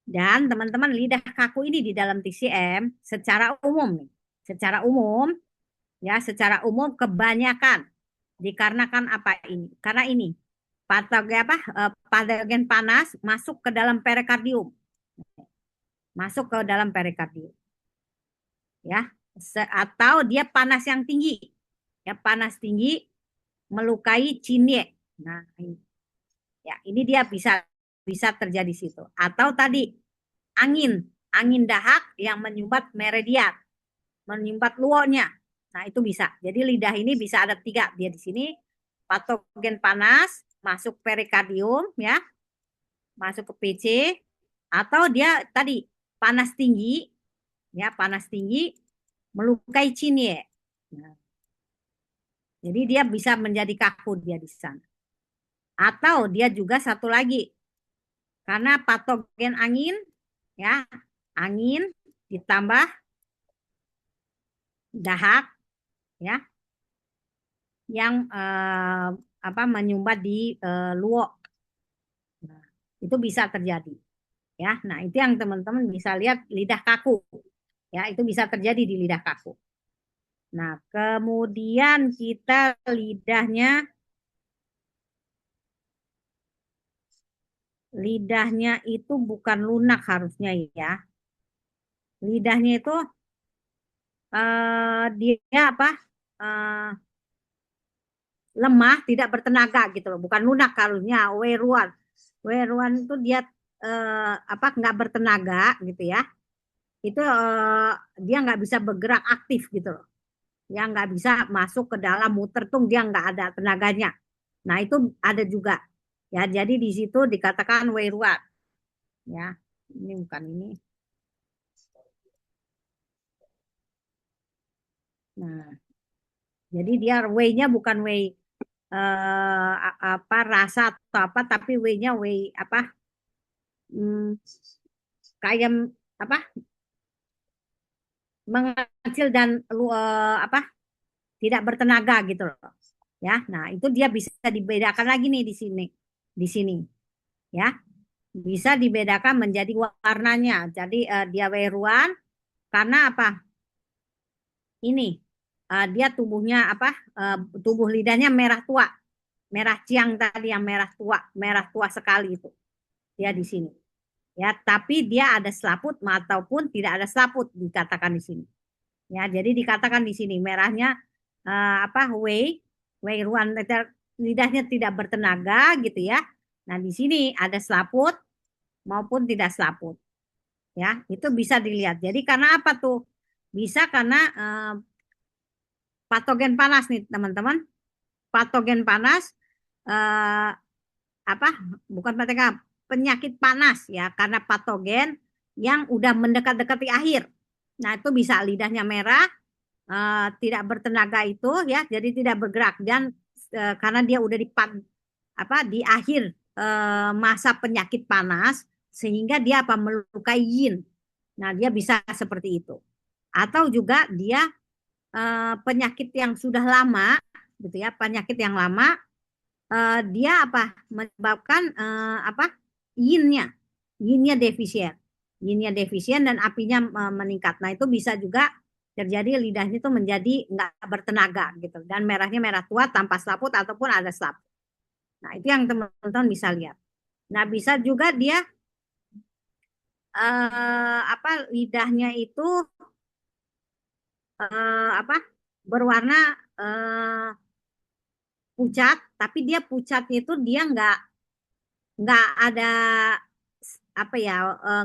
S3: Dan teman-teman, lidah kaku ini di dalam TCM secara umum nih, secara umum kebanyakan dikarenakan apa ini? Karena ini patogen panas masuk ke dalam perikardium, ya, atau dia panas yang tinggi, ya, panas tinggi melukai cinie. Nah, ini, ya, ini dia bisa terjadi situ. Atau tadi angin dahak yang menyumbat meridian, menyumbat luonya. Nah, itu bisa. Jadi lidah ini bisa ada 3 dia di sini. Patogen panas masuk perikardium, ya, masuk ke PC, atau dia tadi panas tinggi, ya, panas tinggi melukai cinie. Nah, jadi dia bisa menjadi kaku dia di sana. Atau dia juga satu lagi, karena patogen angin, ya, angin ditambah dahak, ya, yang menyumbat di luo. Nah, itu bisa terjadi, ya. Nah, itu yang teman-teman bisa lihat lidah kaku, ya, itu bisa terjadi di lidah kaku. Nah, kemudian kita lidahnya itu bukan lunak harusnya, ya. Lidahnya itu dia uh, lemah, tidak bertenaga gitu loh, bukan lunak harusnya. Weruan itu dia nggak bertenaga gitu ya. Itu dia nggak bisa bergerak aktif gitu loh. Dia nggak bisa masuk ke dalam muter tung, dia nggak ada tenaganya. Nah, itu ada juga, ya. Jadi di situ dikatakan Weruan, ya. Ini bukan ini. Nah, jadi dia way-nya bukan way rasa atau apa, tapi way-nya kayak mengecil dan tidak bertenaga gitu loh, ya. Nah, itu dia bisa dibedakan lagi nih di sini, ya, bisa dibedakan menjadi warnanya. Jadi dia weruan karena apa? Ini dia tubuh lidahnya merah tua, merah ciang tadi, yang merah tua sekali itu dia di sini, ya. Tapi dia ada selaput ataupun tidak ada selaput dikatakan di sini, ya. Jadi dikatakan di sini merahnya Weiruan, lidahnya tidak bertenaga gitu ya. Nah, di sini ada selaput maupun tidak selaput, ya. Itu bisa dilihat. Jadi karena apa tuh? Bisa karena patogen panas nih teman-teman. Patogen panas eh, apa bukan patogen, penyakit panas, ya, karena patogen yang udah mendekat-dekati akhir. Nah, itu bisa lidahnya merah, tidak bertenaga itu, ya, jadi tidak bergerak. Dan karena dia udah di akhir masa penyakit panas, sehingga dia melukai yin. Nah, dia bisa seperti itu. Atau juga dia penyakit yang sudah lama gitu ya, penyakit yang lama, dia menyebabkan yinnya yinnya defisien dan apinya meningkat. Nah, itu bisa juga terjadi lidahnya itu menjadi nggak bertenaga gitu, dan merahnya merah tua tanpa selaput ataupun ada selaput. Nah, itu yang teman-teman bisa lihat. Nah, bisa juga dia lidahnya itu berwarna pucat, tapi dia pucatnya itu dia nggak ada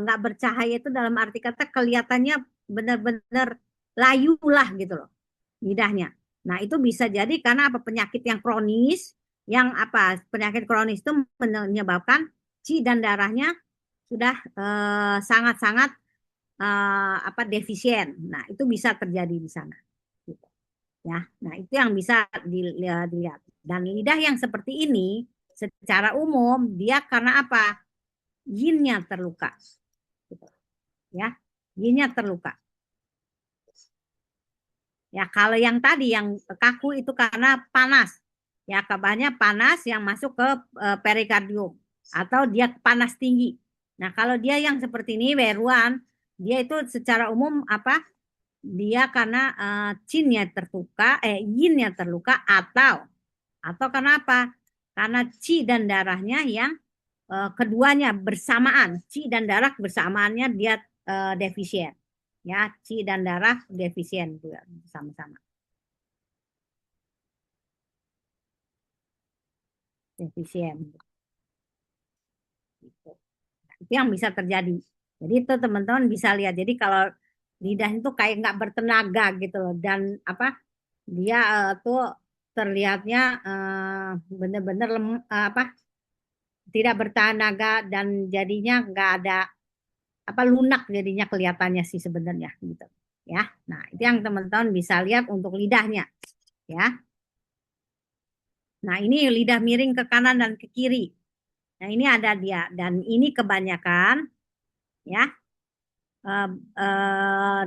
S3: nggak bercahaya, itu dalam arti kata kelihatannya benar-benar layu lah gitu loh lidahnya. Nah, itu bisa jadi karena penyakit yang kronis, penyakit kronis itu menyebabkan ci dan darahnya sudah sangat-sangat defisien. Nah, itu bisa terjadi di sana gitu, ya. Nah, itu yang bisa dilihat. Dan lidah yang seperti ini secara umum dia karena apa? Yinnya terluka. Gitu. Ya, yinnya terluka. Ya, kalau yang tadi yang kaku itu karena panas. Ya, kabarnya panas yang masuk ke perikardium atau dia panas tinggi. Nah, kalau dia yang seperti ini Weruan, dia itu secara umum apa? Dia karena chinnya terluka, yinnya terluka atau karena apa? Karena chi dan darahnya yang keduanya bersamaan, chi dan darah bersamaannya dia defisien. Ya, chi dan darah defisien juga sama-sama. Defisien. Gitu. Itu yang bisa terjadi. Jadi itu teman-teman bisa lihat. Jadi kalau lidah itu kayak nggak bertenaga gitu loh. Dan apa dia tuh terlihatnya benar-benar apa tidak bertenaga dan jadinya nggak ada apa lunak jadinya kelihatannya sih sebenarnya gitu ya. Nah itu yang teman-teman bisa lihat untuk lidahnya ya. Nah ini lidah miring ke kanan dan ke kiri. Nah ini ada dia dan ini kebanyakan ya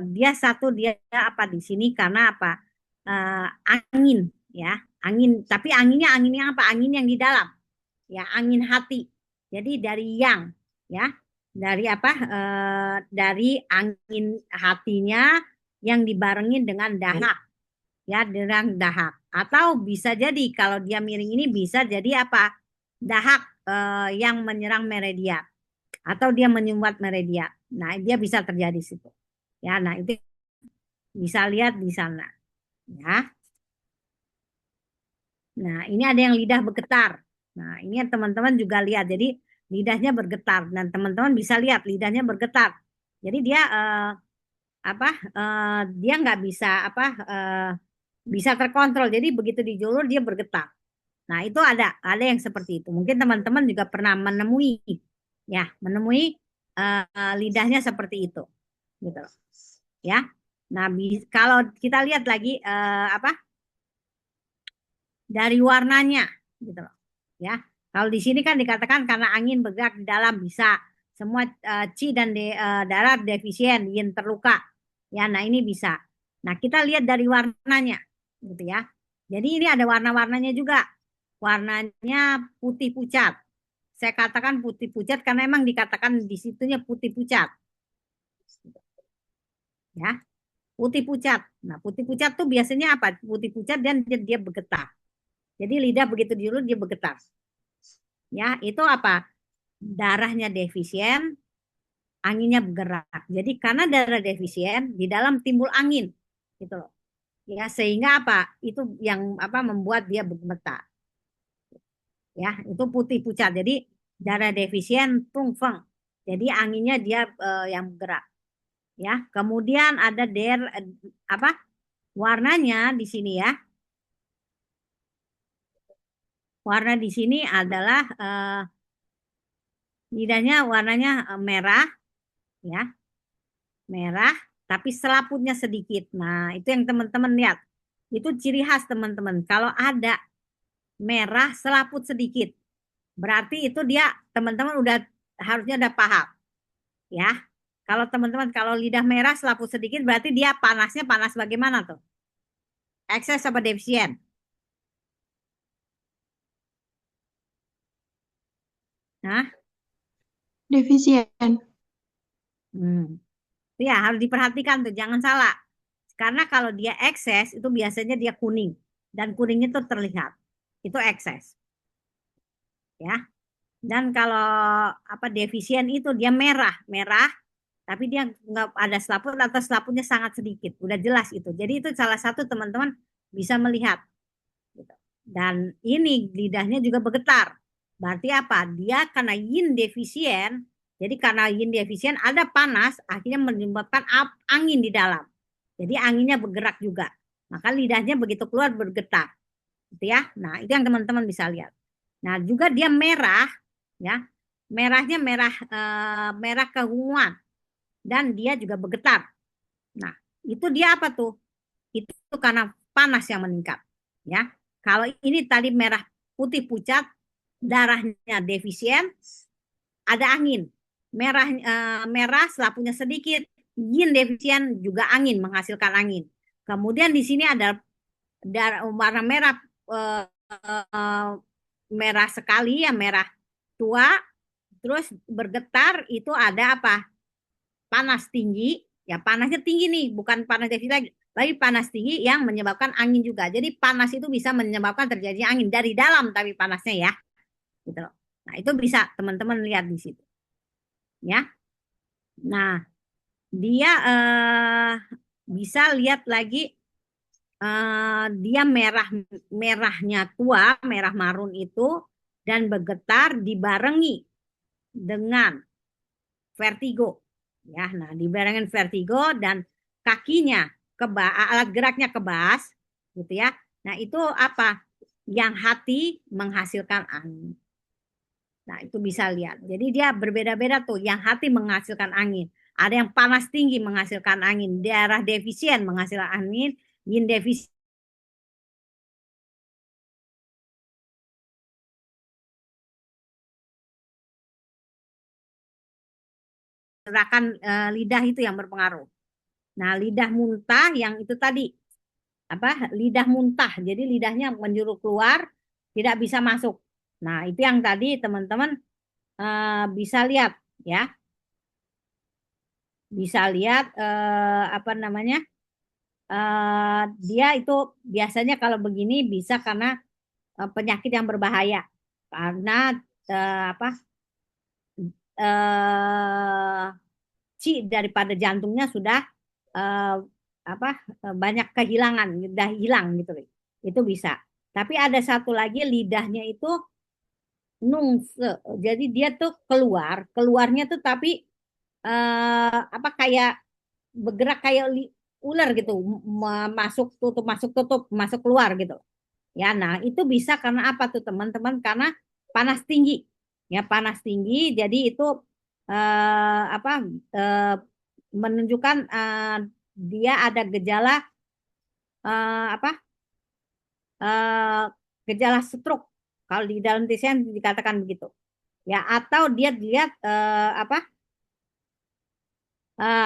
S3: dia satu dia apa di sini karena apa angin ya angin tapi anginnya angin yang apa angin yang di dalam ya angin hati jadi dari yang ya dari apa dari angin hatinya yang dibarengin dengan dahak ya dengan dahak atau bisa jadi kalau dia miring ini bisa jadi apa dahak yang menyerang meridia atau dia menyumbat meridia. Nah, dia bisa terjadi situ. Ya, nah itu bisa lihat di sana. Ya. Nah, ini ada yang lidah bergetar. Nah, ini teman-teman juga lihat. Jadi lidahnya bergetar dan teman-teman bisa lihat lidahnya bergetar. Jadi dia apa? Dia nggak bisa apa? Bisa terkontrol. Jadi begitu dijulur dia bergetar. Nah, itu ada yang seperti itu. Mungkin teman-teman juga pernah menemui ya, menemui lidahnya seperti itu. Gitu loh. Ya. Nah, kalau kita lihat lagi apa dari warnanya gitu loh. Ya. Kalau di sini kan dikatakan karena angin bergerak di dalam bisa semua chi dan darah defisien, yin terluka. Ya, nah ini bisa. Nah, kita lihat dari warnanya gitu ya. Jadi ini ada warna-warnanya juga. Warnanya putih pucat. Saya katakan putih pucat karena emang dikatakan di situnya putih pucat. Ya, putih pucat. Nah, putih pucat tuh biasanya apa? Putih pucat dan dia bergetar. Jadi lidah begitu diurut dia bergetar. Ya, itu apa? Darahnya defisien, anginnya bergerak. Jadi karena darah defisien, di dalam timbul angin. Gitu loh. Ya, sehingga apa? Itu yang apa membuat dia bergetar. Ya, itu putih pucat. Jadi darah defisien tungfeng. Jadi anginnya dia yang bergerak. Ya, kemudian ada apa? Warnanya di sini ya. Warna di sini adalah lidahnya warnanya merah, ya, merah, tapi selaputnya sedikit. Nah, itu yang teman-teman lihat. Itu ciri khas teman-teman. Kalau ada merah selaput sedikit, berarti itu dia teman-teman udah harusnya udah paham, ya. Kalau teman-teman kalau lidah merah selaput sedikit, berarti dia panasnya panas bagaimana tuh? Ekses apa defisien? Nah,
S4: Defisien.
S3: ya harus diperhatikan tuh, jangan salah. Karena kalau dia ekses itu biasanya dia kuning dan kuningnya itu terlihat. Itu ekses. Ya. Dan kalau apa defisien itu dia merah, merah tapi dia nggak ada selaput atau selaputnya sangat sedikit. Udah jelas itu. Jadi itu salah satu teman-teman bisa melihat gitu. Dan ini lidahnya juga bergetar. Berarti apa? Dia karena yin defisien, jadi karena yin defisien ada panas, akhirnya menyebabkan angin di dalam. Jadi anginnya bergerak juga. Maka lidahnya begitu keluar bergetar. Gitu ya. Nah, itu yang teman-teman bisa lihat. Nah, juga dia merah ya. Merahnya merah keunguan dan dia juga bergetar. Nah, itu dia apa tuh? Itu karena panas yang meningkat, ya. Kalau ini tadi merah putih pucat, darahnya defisien, ada angin. Merah selapunya sedikit, yin defisien juga angin, menghasilkan angin. Kemudian di sini ada warna merah eh, merah sekali ya, merah tua, terus bergetar itu ada apa? Panas tinggi, ya panasnya tinggi nih, bukan panas defisien lagi, tapi panas tinggi yang menyebabkan angin juga. Jadi panas itu bisa menyebabkan terjadi angin dari dalam, tapi panasnya ya, gitu loh. Nah itu bisa teman-teman lihat di situ, ya. Nah dia bisa lihat lagi dia merahnya tua, merah marun itu dan bergetar dibarengi dengan vertigo. Ya, nah dibarengin vertigo dan kakinya alat geraknya kebas, gitu ya. Nah itu apa? Yang hati menghasilkan angin. Nah itu bisa lihat. Jadi dia berbeda-beda tuh. Yang hati menghasilkan angin. Ada yang panas tinggi menghasilkan angin. Daerah defisien menghasilkan angin. Yin defisien gerakan lidah itu yang berpengaruh. Nah, lidah muntah yang itu tadi apa? Lidah muntah. Jadi lidahnya menjuru keluar, tidak bisa masuk. Nah, itu yang tadi teman-teman bisa lihat ya. Bisa lihat apa namanya? Dia itu biasanya kalau begini bisa karena penyakit yang berbahaya. Karena apa? eh daripada jantungnya sudah eh, apa banyak kehilangan, udah hilang gitu loh. Itu bisa. Tapi ada satu lagi lidahnya itu nungse. Jadi dia tuh keluarnya tuh tapi apa kayak bergerak kayak ular gitu, masuk tutup, masuk keluar gitu. Ya, nah itu bisa karena apa tuh teman-teman? Karena panas tinggi. Ya, panas tinggi. Jadi itu apa eh, menunjukkan dia ada gejala apa eh, gejala stroke. Kalau di dalam TCM dikatakan begitu. Ya, atau dia dilihat apa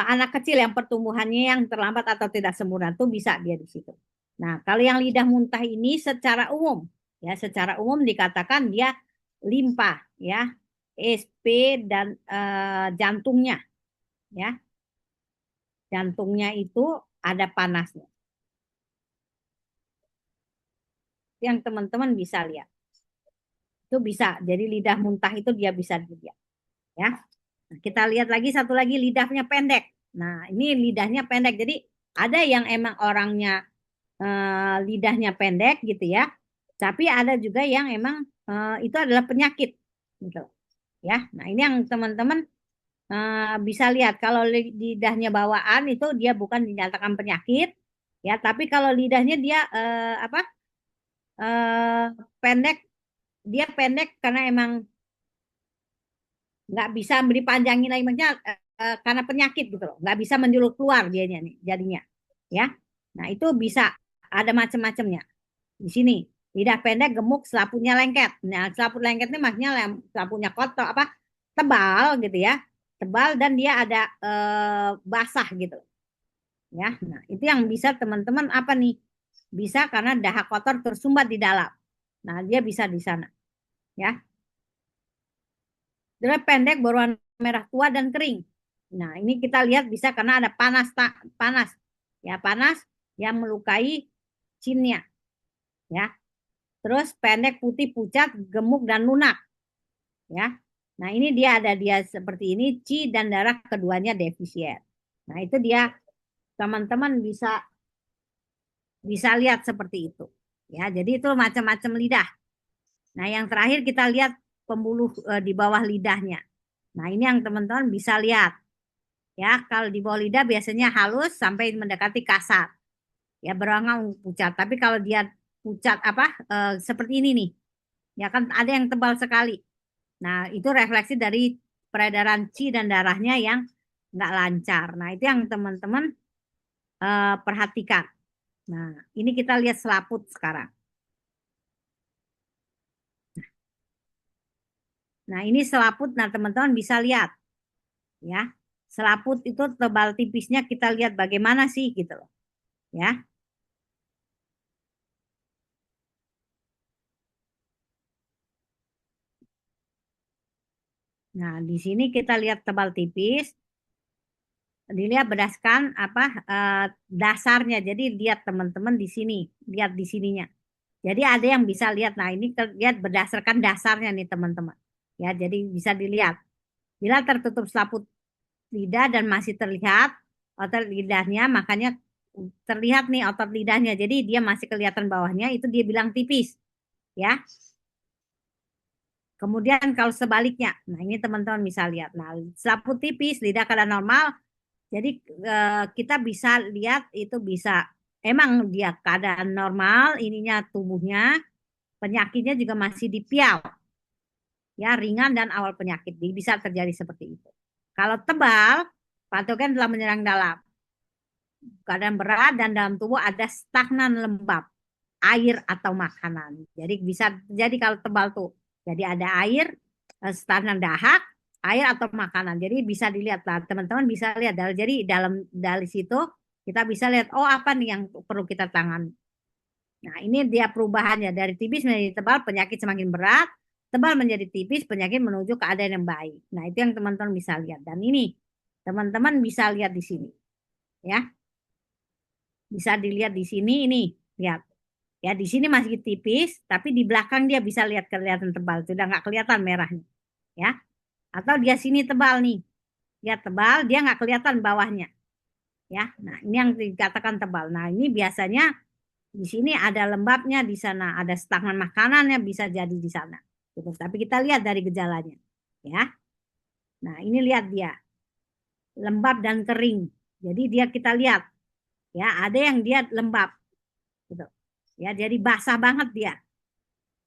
S3: anak kecil yang pertumbuhannya yang terlambat atau tidak sempurna itu bisa dia di situ. Nah, kalau yang lidah muntah ini secara umum dikatakan dia limpa ya, SP dan jantungnya ya. Jantungnya itu ada panasnya. Yang teman-teman bisa lihat. Itu bisa. Jadi lidah muntah itu dia bisa dilihat ya. Nah, kita lihat lagi satu lagi lidahnya pendek. Nah, ini lidahnya pendek. Jadi ada yang emang orangnya lidahnya pendek gitu ya. Tapi ada juga yang emang itu adalah penyakit gitu ya. Nah, ini yang teman-teman bisa lihat kalau lidahnya bawaan itu dia bukan dinyatakan penyakit ya, tapi kalau lidahnya dia apa eh, pendek, dia pendek karena emang nggak bisa dipanjangin lagi maksudnya karena penyakit gitu loh, nggak bisa menjulur keluar dianya nih jadinya ya. Nah itu bisa ada macam-macamnya di sini. Lidah pendek, gemuk, selaputnya lengket. Nah selaput lengket ini maksudnya selaputnya kotor apa tebal gitu ya, tebal dan dia ada basah gitu ya. Nah itu yang bisa teman-teman apa nih, bisa karena dahak kotor tersumbat di dalam. Nah dia bisa di sana ya. Dia pendek berwarna merah tua dan kering. Nah, ini kita lihat bisa karena ada panas. Ya, panas yang melukai cinnya, ya. Terus pendek, putih, pucat, gemuk dan lunak, ya. Nah, ini dia seperti ini, ci dan darah keduanya defisien. Nah, itu dia teman-teman bisa bisa lihat seperti itu. Ya, jadi itu macam-macam lidah. Nah, yang terakhir kita lihat pembuluh di bawah lidahnya. Nah, ini yang teman-teman bisa lihat. Ya, kalau di bawah lidah biasanya halus sampai mendekati kasar. Ya, berwarna pucat. Tapi kalau dia pucat apa seperti ini nih, ya kan ada yang tebal sekali. Nah, itu refleksi dari peredaran qi dan darahnya yang nggak lancar. Nah, itu yang teman-teman perhatikan. Nah, ini kita lihat selaput sekarang. Nah, ini selaput. Nah, teman-teman bisa lihat ya. Selaput itu tebal tipisnya kita lihat bagaimana sih gitu loh. Ya. Nah, di sini kita lihat tebal tipis, dilihat berdasarkan apa dasarnya. Jadi lihat teman-teman di sini, lihat di sininya. Jadi ada yang bisa lihat. Nah, ini lihat berdasarkan dasarnya nih teman-teman. Ya, jadi bisa dilihat. Bila tertutup selaput lidah dan masih terlihat otot lidahnya, makanya terlihat nih otot lidahnya. Jadi dia masih kelihatan bawahnya, itu dia bilang tipis. Ya. Kemudian kalau sebaliknya, nah ini teman-teman bisa lihat. Nah, selaput tipis, lidah keadaan normal. Jadi kita bisa lihat itu bisa emang dia keadaan normal, ininya tubuhnya, penyakitnya juga masih di pial, ya ringan dan awal penyakit. Jadi bisa terjadi seperti itu. Kalau tebal, patogen telah menyerang dalam keadaan berat dan dalam tubuh ada stagnan lembab, air atau makanan. Jadi bisa jadi kalau tebal tuh, jadi ada air, stagnan dahak, air atau makanan. Jadi bisa dilihat lah, teman-teman bisa lihat. Jadi dari situ kita bisa lihat, oh apa nih yang perlu kita tangani. Nah, ini dia perubahannya dari tipis menjadi tebal, penyakit semakin berat, tebal menjadi tipis, penyakit menuju keadaan yang baik. Nah, itu yang teman-teman bisa lihat. Dan ini teman-teman bisa lihat di sini, ya. Bisa dilihat di sini ini, lihat. Ya, di sini masih tipis, tapi di belakang dia bisa lihat kelihatan tebal. Sudah nggak kelihatan merahnya, ya. Atau dia sini tebal nih, lihat tebal, dia nggak kelihatan bawahnya, ya. Nah, ini yang dikatakan tebal. Nah, ini biasanya di sini ada lembabnya, di sana ada stagnan makanannya, bisa jadi di sana. Gitu. Tapi kita lihat dari gejalanya, ya. Nah, ini lihat dia lembab dan kering. Jadi dia kita lihat, ya ada yang dia lembab, gitu. Ya, jadi basah banget dia,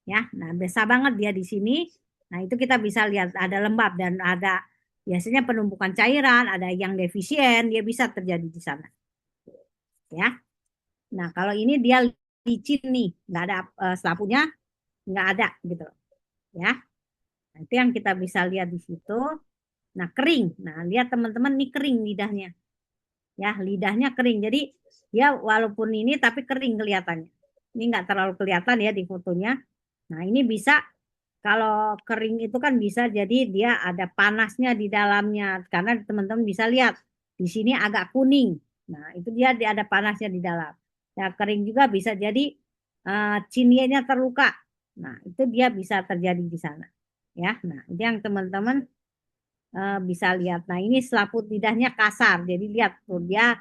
S3: ya. Nah, basah banget dia di sini. Nah, itu kita bisa lihat ada lembab dan ada biasanya penumpukan cairan, ada yang defisien, dia bisa terjadi di sana, ya. Nah, kalau ini dia licin nih, nggak ada selapunya, nggak ada gitu, ya. Nah, itu yang kita bisa lihat di situ. Nah, kering. Nah, lihat teman-teman nih kering lidahnya. Ya, lidahnya kering. Jadi dia walaupun ini tapi kering kelihatannya. Ini nggak terlalu kelihatan ya di fotonya. Nah, ini bisa kalau kering itu kan bisa jadi dia ada panasnya di dalamnya karena teman-teman bisa lihat di sini agak kuning. Nah, itu dia ada panasnya di dalam. Ya, kering juga bisa jadi cinianya terluka. Nah, itu dia bisa terjadi di sana. Ya, nah itu yang teman-teman bisa lihat. Nah, ini selaput lidahnya kasar. Jadi lihat tuh dia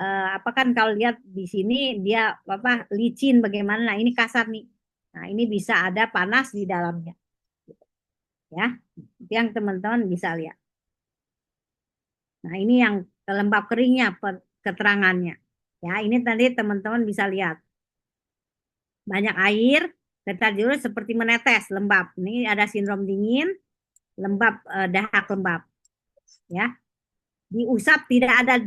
S3: apa kan kalau lihat di sini dia apa licin bagaimana. Nah, ini kasar nih. Nah, ini bisa ada panas di dalamnya. Ya, itu yang teman-teman bisa lihat. Nah, ini yang lembab keringnya keterangannya. Ya, ini tadi teman-teman bisa lihat. Banyak air, detak jurus seperti menetes, lembab. Ini ada sindrom dingin, lembab, dahak lembab. Ya, diusap tidak ada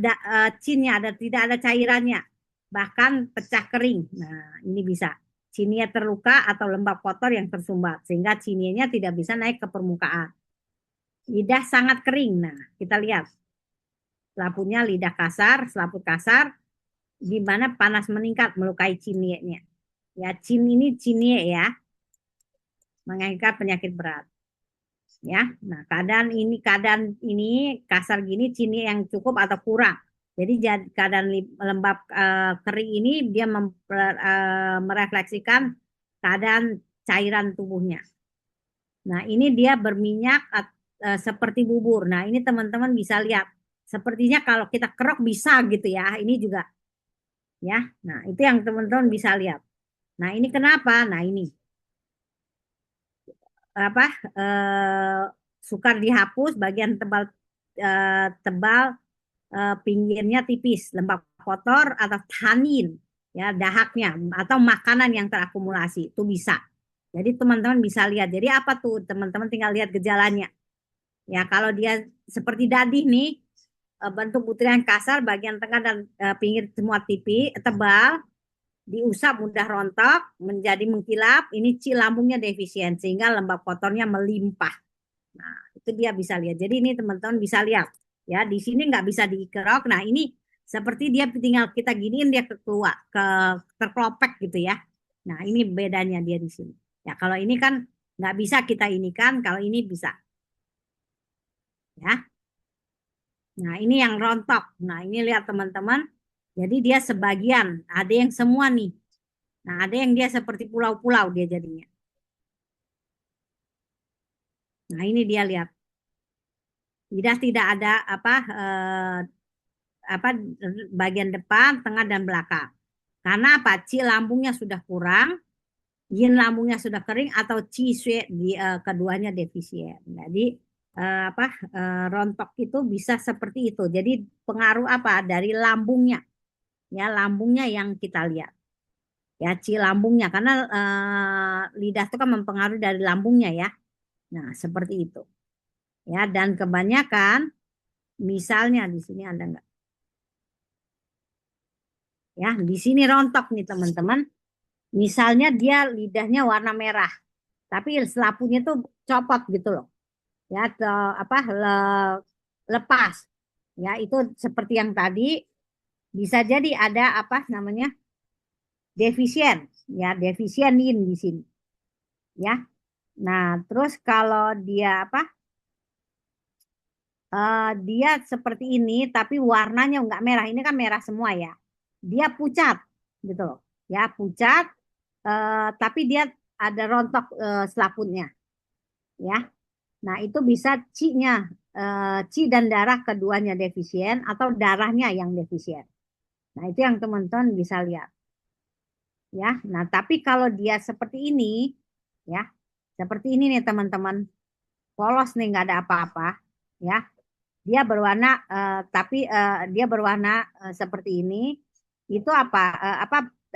S3: cinnya, tidak ada cairannya, bahkan pecah kering. Nah, ini bisa cinia terluka atau lembab kotor yang tersumbat sehingga cinianya tidak bisa naik ke permukaan. Lidah sangat kering. Nah, kita lihat selapunya lidah kasar, selaput kasar, di mana panas meningkat melukai cinianya. Ya, cin ini cinie ya, mengakibatkan penyakit berat. Ya, nah keadaan ini kasar gini cini yang cukup atau kurang. Jadi keadaan lembab kering ini dia merefleksikan keadaan cairan tubuhnya. Nah, ini dia berminyak seperti bubur. Nah, ini teman-teman bisa lihat. Sepertinya kalau kita kerok bisa gitu ya. Ini juga ya. Nah, itu yang teman-teman bisa lihat. Nah, ini kenapa? Nah, ini apa sukar dihapus bagian tebal pinggirnya tipis, lembab kotor atau tanin, ya dahaknya atau makanan yang terakumulasi itu bisa. Jadi teman-teman bisa lihat. Jadi apa tuh teman-teman tinggal lihat gejalanya. Ya kalau dia seperti dadih nih, bentuk butiran kasar, bagian tengah dan pinggir semua tipis, tebal, diusap mudah rontok, menjadi mengkilap. Ini lambungnya defisien sehingga lembab kotornya melimpah. Nah, itu dia bisa lihat. Jadi ini teman-teman bisa lihat. Ya, di sini nggak bisa dikerok. Nah, ini seperti dia tinggal kita giniin dia keluar, terkelopek gitu ya. Nah, ini bedanya dia di sini. Ya, kalau ini kan nggak bisa kita ini kan, kalau ini bisa. Ya. Nah, ini yang rontok. Nah, ini lihat teman-teman. Jadi dia sebagian, ada yang semua nih. Nah, ada yang dia seperti pulau-pulau dia jadinya. Nah, ini dia lihat. Tidak ada apa bagian depan, tengah dan belakang. Karena apa? Ci lambungnya sudah kurang, yin lambungnya sudah kering atau ci sue di keduanya defisien. Jadi rontok itu bisa seperti itu. Jadi pengaruh apa? Dari lambungnya. Ya, lambungnya yang kita lihat. Ya, ci lambungnya karena lidah itu kan mempengaruhi dari lambungnya ya. Nah, seperti itu. Ya, dan kebanyakan misalnya di sini ada enggak? Ya, di sini rontok nih teman-teman. Misalnya dia lidahnya warna merah, tapi selapunya tuh copot gitu loh. Ya, lepas. Ya, itu seperti yang tadi bisa jadi ada apa namanya? Defisien. Ya, defisien yin di sini. Ya. Nah, terus kalau dia apa? Dia seperti ini tapi warnanya nggak merah. Ini kan merah semua ya. Dia pucat gitu loh. Ya, pucat tapi dia ada rontok selaputnya ya. Nah, itu bisa C-nya C dan darah keduanya defisien atau darahnya yang defisien. Nah, itu yang teman-teman bisa lihat ya. Nah, tapi kalau dia seperti ini ya, seperti ini nih teman-teman, polos nih nggak ada apa-apa ya. Dia berwarna tapi dia berwarna seperti ini. Itu apa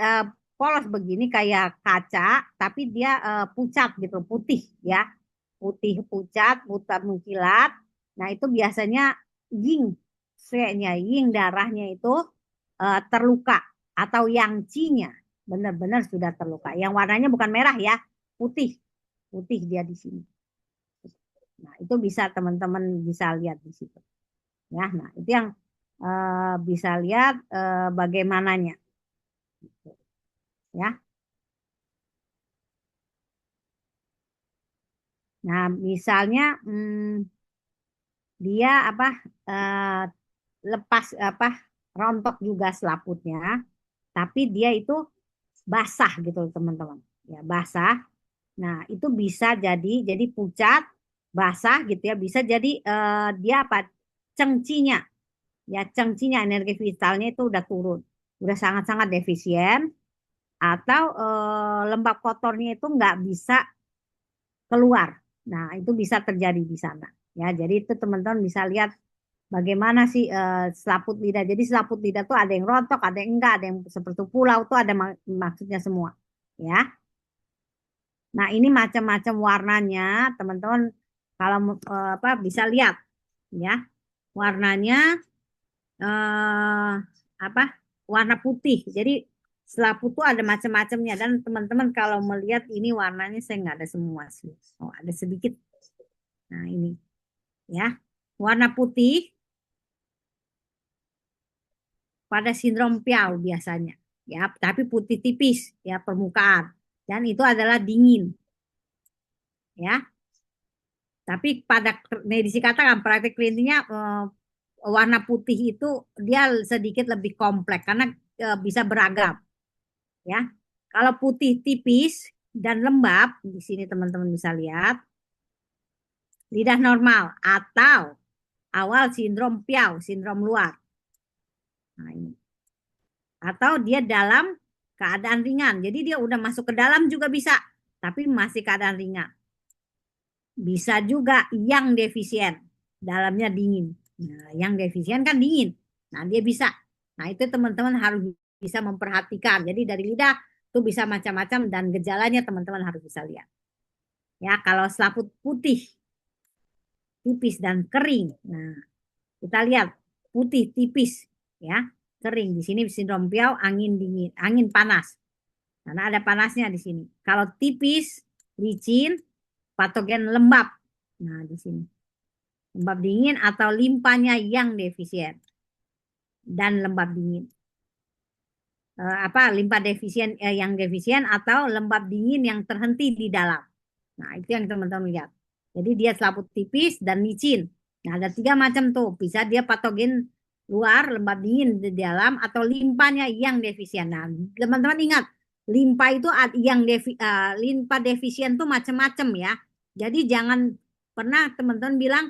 S3: eh, polos begini kayak kaca tapi dia pucat gitu, putih ya. Putih pucat, pucat mengkilat. Nah, itu biasanya yin, nya yin darahnya itu terluka atau yang nya benar-benar sudah terluka. Yang warnanya bukan merah ya, putih. Putih dia di sini. Nah, itu bisa teman-teman bisa lihat di situ. Ya, nah itu yang bisa lihat bagaimananya. Ya, nah misalnya dia apa eh, lepas apa rontok juga selaputnya, tapi dia itu basah gitu teman-teman. Ya basah. Nah itu bisa jadi pucat, basah gitu ya. Bisa jadi dia apa cengcinya, ya cengcinya energi vitalnya itu udah turun, udah sangat-sangat defisien atau lembab kotornya itu nggak bisa keluar. Nah, itu bisa terjadi di sana. Ya, jadi itu teman-teman bisa lihat bagaimana sih selaput lidah. Jadi selaput lidah tuh ada yang rontok, ada yang enggak, ada yang seperti pulau tuh ada maksudnya semua. Ya. Nah, ini macam-macam warnanya, teman-teman kalau apa bisa lihat ya. Warnanya eh apa? Warna putih. Jadi selaput tuh ada macam-macamnya dan teman-teman kalau melihat ini warnanya saya nggak ada semua sih. Oh, ada sedikit. Nah, ini ya. Warna putih pada sindrom Piau biasanya. Ya, tapi putih tipis ya permukaan. Dan itu adalah dingin ya. Tapi pada medisi katakan praktek kliniknya warna putih itu dia sedikit lebih kompleks karena bisa beragam ya. Kalau putih tipis dan lembab di sini teman-teman bisa lihat lidah normal atau awal sindrom Piau, sindrom luar. Nah, ini. Atau dia dalam keadaan ringan. Jadi dia udah masuk ke dalam juga bisa, tapi masih keadaan ringan. Bisa juga yang defisien, dalamnya dingin. Nah, yang defisien kan dingin. Nah, dia bisa. Nah, itu teman-teman harus bisa memperhatikan. Jadi dari lidah itu bisa macam-macam dan gejalanya teman-teman harus bisa lihat. Ya, kalau selaput putih, tipis dan kering. Nah, kita lihat putih tipis ya, kering. Di sini sindrom Piau angin dingin, angin panas. Karena ada panasnya di sini. Kalau tipis, licin, patogen lembab. Nah, di sini. Lembab dingin atau limpanya yang defisien. Dan lembab dingin. Limpa defisien yang defisien atau lembab dingin yang terhenti di dalam. Nah, itu yang teman-teman lihat. Jadi dia selaput tipis dan licin. Nah, ada 3 macam tuh. Bisa dia patogen luar, lembab dingin di dalam, atau limpanya yang defisien. Nah, teman-teman ingat, limpa itu limpa defisien tuh macam-macam ya. Jadi jangan pernah teman-teman bilang,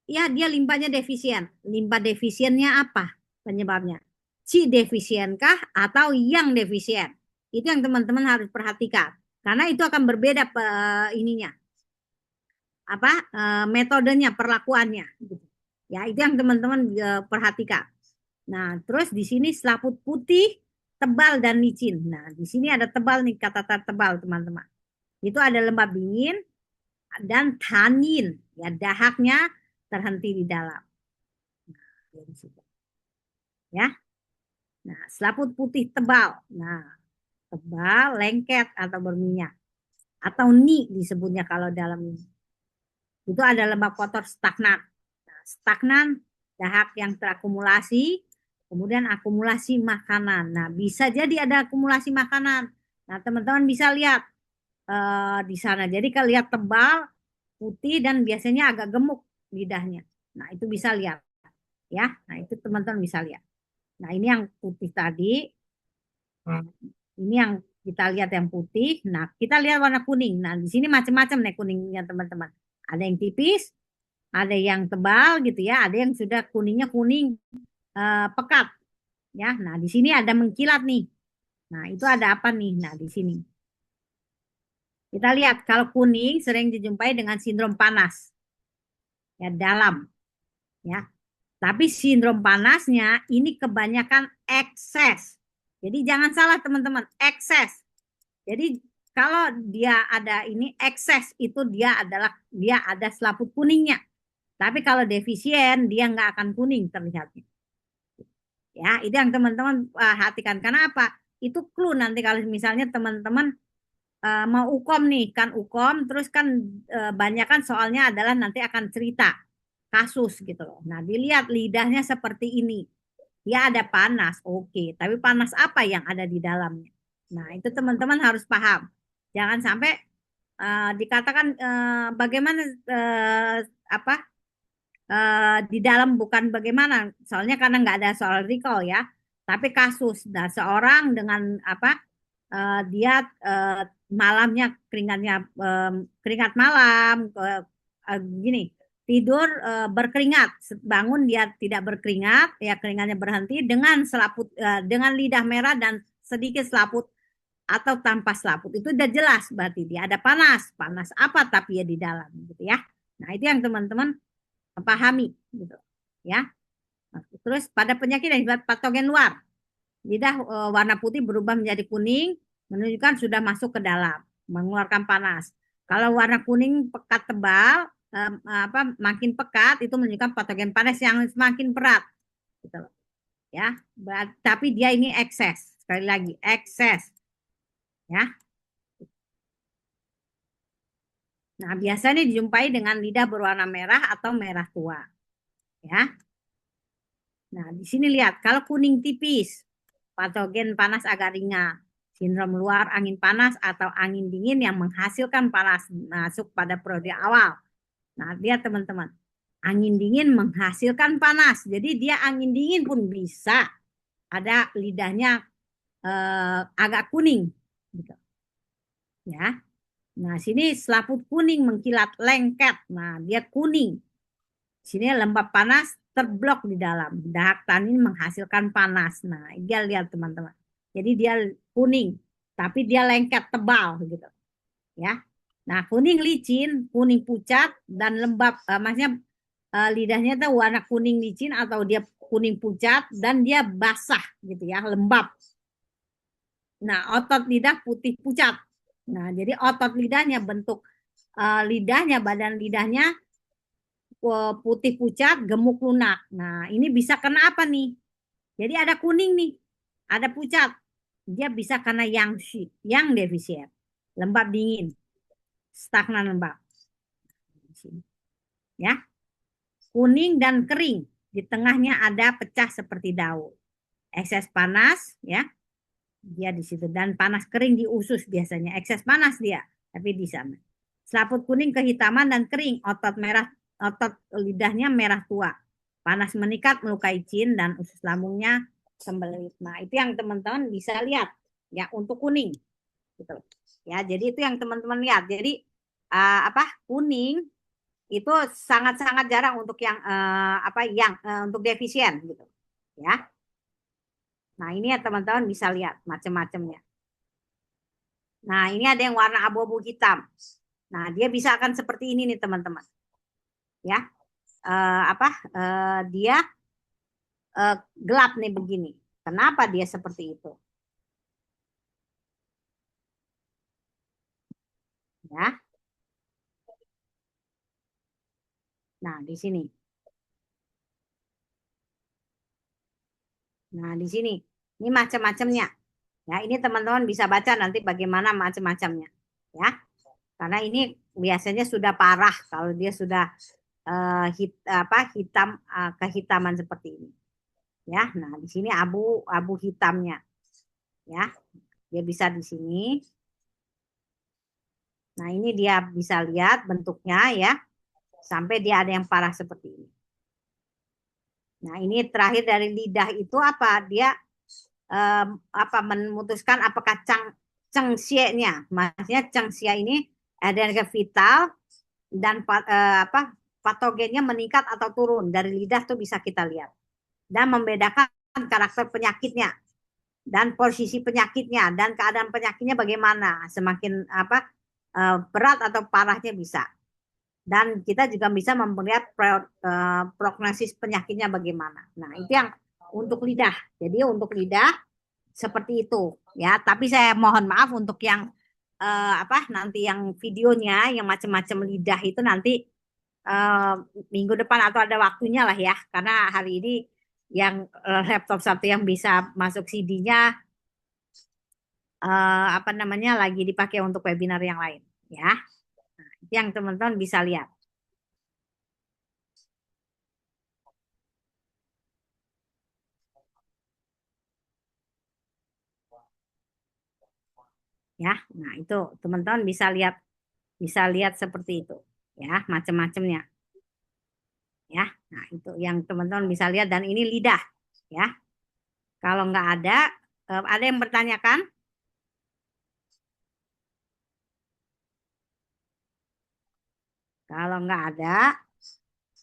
S3: ya dia limpanya defisien. Limpa defisiennya apa penyebabnya? Si defisienkah atau yang defisien? Itu yang teman-teman harus perhatikan. Karena itu akan berbeda ininya, metodenya, perlakuannya. Gitu. Ya, itu yang teman-teman perhatikan. Nah, terus di sini selaput putih, tebal dan licin. Nah, di sini ada tebal nih, kata tebal teman-teman. Itu ada lembab dingin dan tanin. Ya, dahaknya terhenti di dalam. Ya. Nah, selaput putih tebal. Nah, tebal, lengket atau berminyak. Atau ni disebutnya kalau dalam ini. Itu ada lembab kotor stagnan. Nah, stagnan, dahak yang terakumulasi, kemudian akumulasi makanan. Nah, bisa jadi ada akumulasi makanan. Nah, teman-teman bisa lihat di sana. Jadi kalau lihat tebal, putih, dan biasanya agak gemuk lidahnya. Nah, itu bisa lihat. Ya, nah itu teman-teman bisa lihat. Nah, ini yang putih tadi. Ini yang kita lihat yang putih. Nah, kita lihat warna kuning. Nah, di sini macam-macam nih kuningnya teman-teman. Ada yang tipis, ada yang tebal gitu ya, ada yang sudah kuningnya kuning pekat ya. Nah, di sini ada mengkilat nih. Nah, itu ada apa nih? Nah, di sini. Kita lihat kalau kuning sering dijumpai dengan sindrom panas. Ya, dalam ya. Tapi sindrom panasnya ini kebanyakan ekses. Jadi jangan salah teman-teman, ekses. Jadi kalau dia ada ini ekses itu dia ada selaput kuningnya. Tapi kalau defisien dia nggak akan kuning terlihatnya. Ya, itu yang teman-teman perhatikan. Karena apa? Itu clue nanti kalau misalnya teman-teman mau ukom nih, kan ukom, terus kan banyak kan soalnya adalah nanti akan cerita kasus gitu loh. Nah, dilihat lidahnya seperti ini. Ya ada panas, oke. Tapi panas apa yang ada di dalamnya? Nah, itu teman-teman harus paham. Jangan sampai dikatakan bagaimana apa di dalam bukan bagaimana. Soalnya karena nggak ada soal recall ya. Tapi kasus. Nah, seorang dengan dia malamnya keringat malam gini tidur berkeringat, bangun dia tidak berkeringat, ya keringatnya berhenti dengan selaput dengan lidah merah dan sedikit selaput atau tanpa selaput. Itu udah jelas berarti dia ada panas. Panas apa tapi ya di dalam gitu ya. Nah, itu yang teman-teman pahami gitu ya. Nah, terus pada penyakit yang patogen luar, lidah warna putih berubah menjadi kuning, menunjukkan sudah masuk ke dalam, mengeluarkan panas. Kalau warna kuning pekat tebal, makin pekat itu menunjukkan patogen panas yang semakin berat, gitu loh. Ya, tapi dia ini ekses, sekali lagi ekses, ya. Nah, biasanya dijumpai dengan lidah berwarna merah atau merah tua, ya. Nah, di sini lihat, kalau kuning tipis, patogen panas agak ringan. Sindrom luar angin panas atau angin dingin yang menghasilkan panas masuk pada periode awal. Nah, lihat teman-teman. Angin dingin menghasilkan panas. Jadi dia angin dingin pun bisa ada lidahnya agak kuning. Gitu. Ya. Nah, sini selaput kuning mengkilat lengket. Nah, dia kuning. Sini lembab panas terblok di dalam. Dahak tanin menghasilkan panas. Nah, dia lihat teman-teman. Jadi dia kuning, tapi dia lengket tebal gitu. Ya. Nah, kuning licin, kuning pucat dan lembab. Maksudnya lidahnya tuh warna kuning licin atau dia kuning pucat dan dia basah gitu ya, lembab. Nah, otot lidah putih pucat. Nah, jadi otot lidahnya bentuk lidahnya, badan lidahnya putih pucat, gemuk lunak. Nah, ini bisa kena apa nih? Jadi ada kuning nih, ada pucat. Dia bisa karena yang defisien, lembab dingin, stagnan lembab. ya. Kuning dan kering. Di tengahnya ada pecah seperti daun. Ekses panas, ya, dia di situ. Dan panas kering di usus biasanya. Ekses panas dia, tapi di sana. Selaput kuning kehitaman dan kering. Otot merah, otot lidahnya merah tua. Panas meningkat melukai cin dan usus lambungnya sembelit. Nah, itu yang teman-teman bisa lihat ya untuk kuning gitu. Ya, jadi itu yang teman-teman lihat. Jadi apa? Kuning itu sangat-sangat jarang untuk yang apa yang untuk defisien gitu. Ya. Nah, ini ya teman-teman bisa lihat macam-macamnya. Nah, ini ada yang warna abu-abu hitam. Nah, dia bisa akan seperti ini nih teman-teman. Ya, apa? Dia gelap nih begini. Kenapa dia seperti itu? Ya. Nah, di sini. Nah, di sini. Ini macam-macamnya. Ya, ini teman-teman bisa baca nanti bagaimana macam-macamnya. Ya. Karena ini biasanya sudah parah kalau dia sudah apa hitam kehitaman seperti ini. Ya, nah di sini abu hitamnya. Ya, dia bisa di sini. Nah, ini dia bisa lihat bentuknya ya, sampai dia ada yang parah seperti ini. Nah, ini terakhir dari lidah itu apa? Dia apa memutuskan apakah cengxie-nya. Maksudnya cengxie ini ada yang vital dan apa patogennya meningkat atau turun dari lidah tuh bisa kita lihat dan membedakan karakter penyakitnya dan posisi penyakitnya dan keadaan penyakitnya bagaimana semakin apa berat atau parahnya bisa dan kita juga bisa melihat prognosis penyakitnya bagaimana. Nah, itu yang untuk lidah. Jadi untuk lidah seperti itu ya. Tapi saya mohon maaf untuk yang apa nanti yang videonya yang macam-macam lidah itu nanti eh, minggu depan atau ada waktunya lah ya. Karena hari ini yang laptop satu yang bisa masuk CD-nya apa namanya lagi dipakai untuk webinar yang lain ya. Itu yang teman-teman bisa lihat ya. Nah, itu teman-teman bisa lihat seperti itu ya, macam-macamnya ya. Nah, itu yang teman-teman bisa lihat dan ini lidah ya. Kalau nggak ada yang bertanyakan? Kalau nggak ada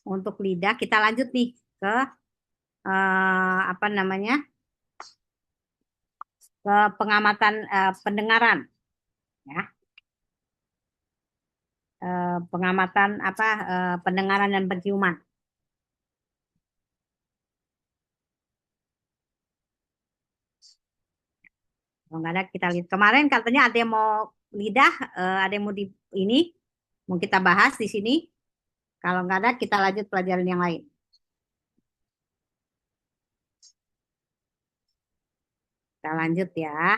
S3: untuk lidah kita lanjut nih ke apa namanya ke pengamatan pendengaran ya. Pengamatan apa pendengaran dan penciuman. Kalau nggak ada kita lihat. Kemarin katanya ada yang mau lidah, ada yang mau di ini, mau kita bahas di sini. Kalau nggak ada kita lanjut pelajaran yang lain. Kita lanjut ya.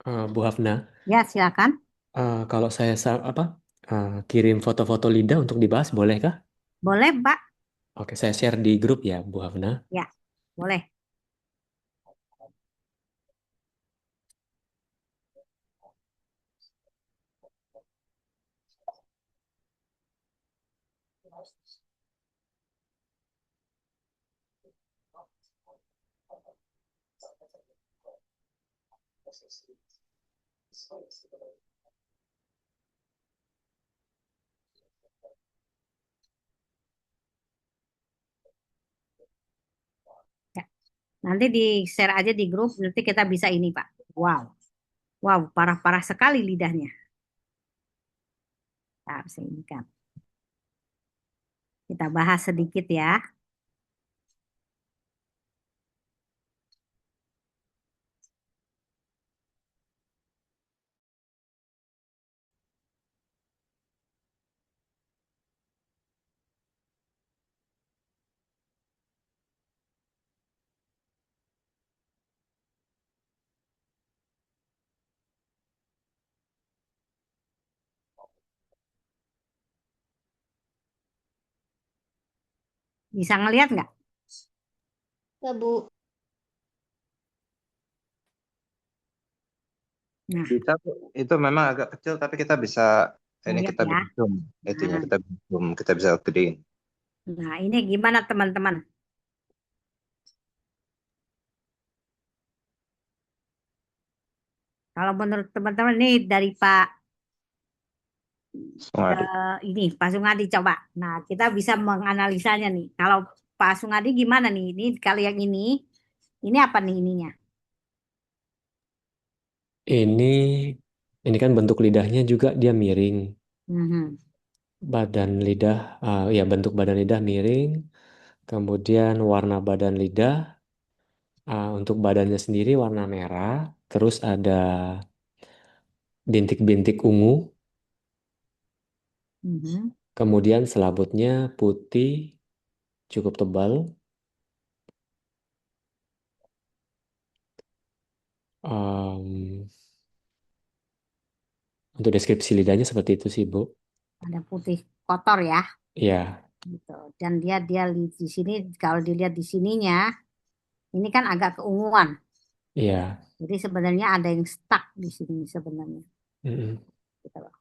S4: Bu Hafna,
S3: Ya silakan.
S4: kalau saya kirim foto-foto lidah untuk dibahas, bolehkah?
S3: Boleh Pak?
S4: Oke, saya share di grup ya, Bu Hafna.
S3: Ya boleh. Ya. Nanti di share aja di grup. Nanti kita bisa ini Pak. Wow, wow parah-parah sekali lidahnya. Nah, bisa ini kan. Kita bahas sedikit ya. Bisa ngelihat nggak?
S5: Ya, Bu.
S3: Nah,
S6: Bisa, Bu. Itu memang agak kecil, tapi kita bisa ini
S3: lihat
S6: kita
S3: ya.
S6: bisa zoom. Itunya
S3: Nah,
S6: kita zoom, kita bisa gedein.
S3: nah, ini gimana teman-teman? Kalau menurut teman-teman ini dari Pak
S6: Sungadi.
S3: ini Pak Sungadi coba. Nah, kita bisa menganalisanya nih. Kalau Pak Sungadi gimana nih? Ini kalau yang ini apa nih ininya?
S4: Ini kan bentuk lidahnya juga dia miring.
S3: Mhm.
S4: Badan lidah, ya bentuk badan lidah miring. Kemudian warna badan lidah, untuk badannya sendiri warna merah. Terus ada bintik-bintik ungu.
S3: Mhm.
S4: Kemudian selaputnya putih, cukup tebal. Em, untuk deskripsi lidahnya seperti itu sih, Bu.
S3: Ada putih kotor ya,
S4: Ya,
S3: gitu. Dan dia di sini kalau dilihat di sininya, ini kan agak keunguan.
S4: iya.
S3: Jadi sebenarnya ada yang stuck di sini sebenarnya.
S4: Mm-mm.
S3: Gitu loh.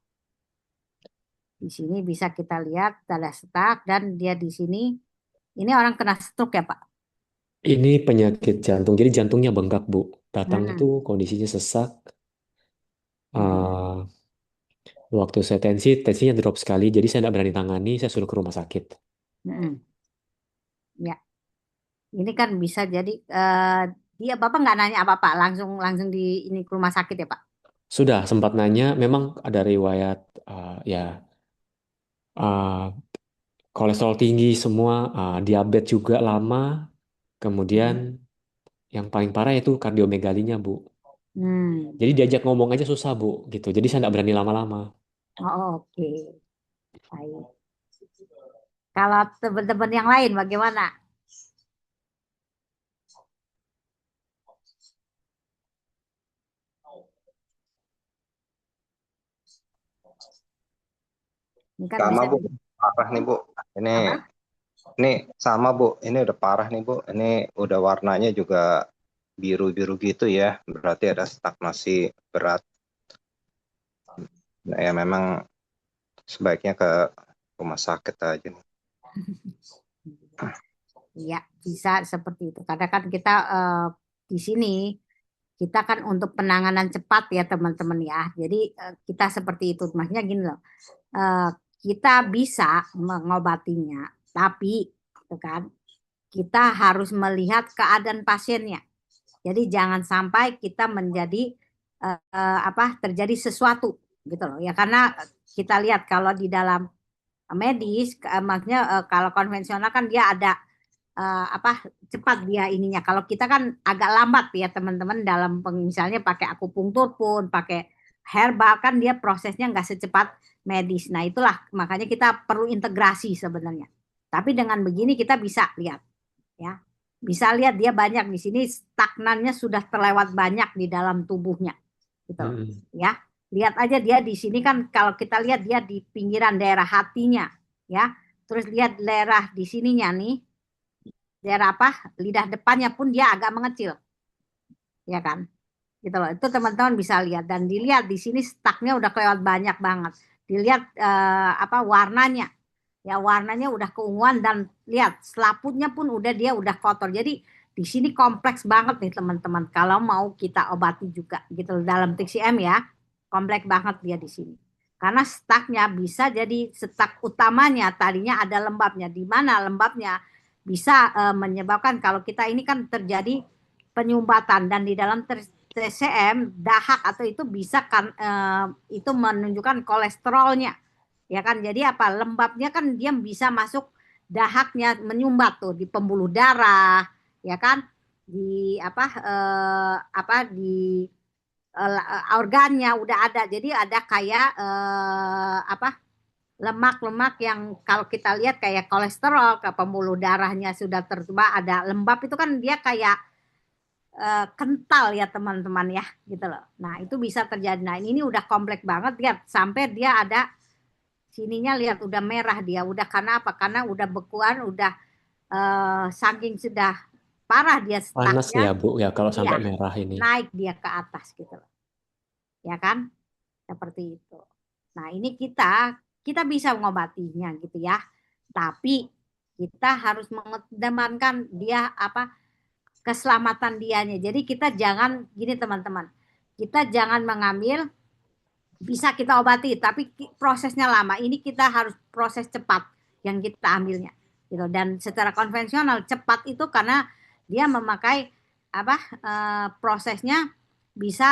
S3: Di sini bisa kita lihat ada stuck dan dia di sini. Ini orang kena stroke ya Pak?
S4: Ini penyakit jantung, jadi jantungnya bengkak, Bu. Datang itu
S3: Hmm.
S4: kondisinya sesak.
S3: Mhm.
S4: Eh, waktu saya tensinya drop sekali, jadi saya tidak berani tangani, saya suruh ke rumah sakit.
S3: Mhm. Ya, ini kan bisa jadi dia Bapak nggak nanya apa-apa, langsung langsung di ini ke rumah sakit ya Pak?
S4: Sudah sempat nanya, memang ada riwayat ya eh, kolesterol tinggi semua, diabetes juga lama, kemudian
S3: Mhm.
S4: yang paling parah itu kardiomegalinya, Bu.
S3: Hmm.
S4: Jadi diajak ngomong aja susah, Bu, gitu. Jadi saya tidak berani lama-lama.
S3: Oh, oke. Baik. Kalau teman-teman yang lain bagaimana? Ini kan
S6: Sama,
S3: bisa
S6: Bu. Parah nih, Bu. Ini
S3: apa?
S6: ini sama, Bu. Ini udah parah nih, Bu. Ini udah warnanya juga biru-biru gitu ya. Berarti ada stagnasi berat. Nah, ya memang sebaiknya ke rumah sakit aja.
S3: Iya, bisa seperti itu. Karena kan kita di sini kita kan untuk penanganan cepat ya teman-teman ya. Jadi kita seperti itu. Maksudnya gini loh. eh, Kita bisa mengobatinya, tapi gitu kan, kita harus melihat keadaan pasiennya. Jadi jangan sampai kita menjadi apa terjadi sesuatu gitu loh ya karena kita lihat kalau di dalam medis maksudnya kalau konvensional kan dia ada apa cepat dia ininya. Kalau kita kan agak lambat ya teman-teman dalam misalnya pakai akupunktur pun pakai herbal kan dia prosesnya nggak secepat medis. Nah itulah makanya kita perlu integrasi sebenarnya. Tapi dengan begini kita bisa lihat ya. Bisa lihat dia banyak di sini stagnannya sudah terlewat banyak di dalam tubuhnya gitu loh.
S4: Mm-mm.
S3: Ya. Lihat aja dia di sini kan kalau kita lihat dia di pinggiran daerah hatinya ya. Terus lihat daerah di sininya nih, daerah apa? Lidah depannya pun dia agak mengecil. Ya kan? Gitu loh. Itu teman-teman bisa lihat dan dilihat di sini staknya udah kelewat banyak banget. Dilihat apa warnanya. Ya warnanya udah keunguan dan lihat selaputnya pun udah dia udah kotor. Jadi di sini kompleks banget nih teman-teman. Kalau mau kita obati juga gitu dalam TCM ya, kompleks banget dia di sini. Karena staknya bisa jadi stak utamanya tadinya ada lembabnya. Di mana lembabnya bisa menyebabkan kalau kita ini kan terjadi penyumbatan dan di dalam TCM dahak atau itu bisa kan itu menunjukkan kolesterolnya ya kan jadi apa lembabnya kan dia bisa masuk dahaknya menyumbat tuh di pembuluh darah ya kan di apa di organnya udah ada jadi ada kayak apa lemak-lemak yang kalau kita lihat kayak kolesterol ke pembuluh darahnya sudah tertumbas ada lembab itu kan dia kayak kental ya teman-teman ya gitu loh. Nah itu bisa terjadi. Nah ini udah kompleks banget lihat sampai dia ada sininya lihat udah merah dia udah karena apa? Karena udah bekuan udah saking sudah parah dia
S4: Panas
S3: stucknya,
S4: ya Bu ya kalau
S3: iya
S4: sampai merah ini.
S3: naik dia ke atas gitu loh, ya kan? Seperti itu. Nah, ini kita bisa mengobatinya gitu ya. Tapi kita harus mengedepankan dia apa keselamatan dianya. Jadi kita jangan gini teman-teman. Kita jangan mengambil bisa kita obati, tapi prosesnya lama. Ini kita harus proses cepat yang kita ambilnya. Gitu. Dan secara konvensional cepat itu karena dia memakai apa prosesnya bisa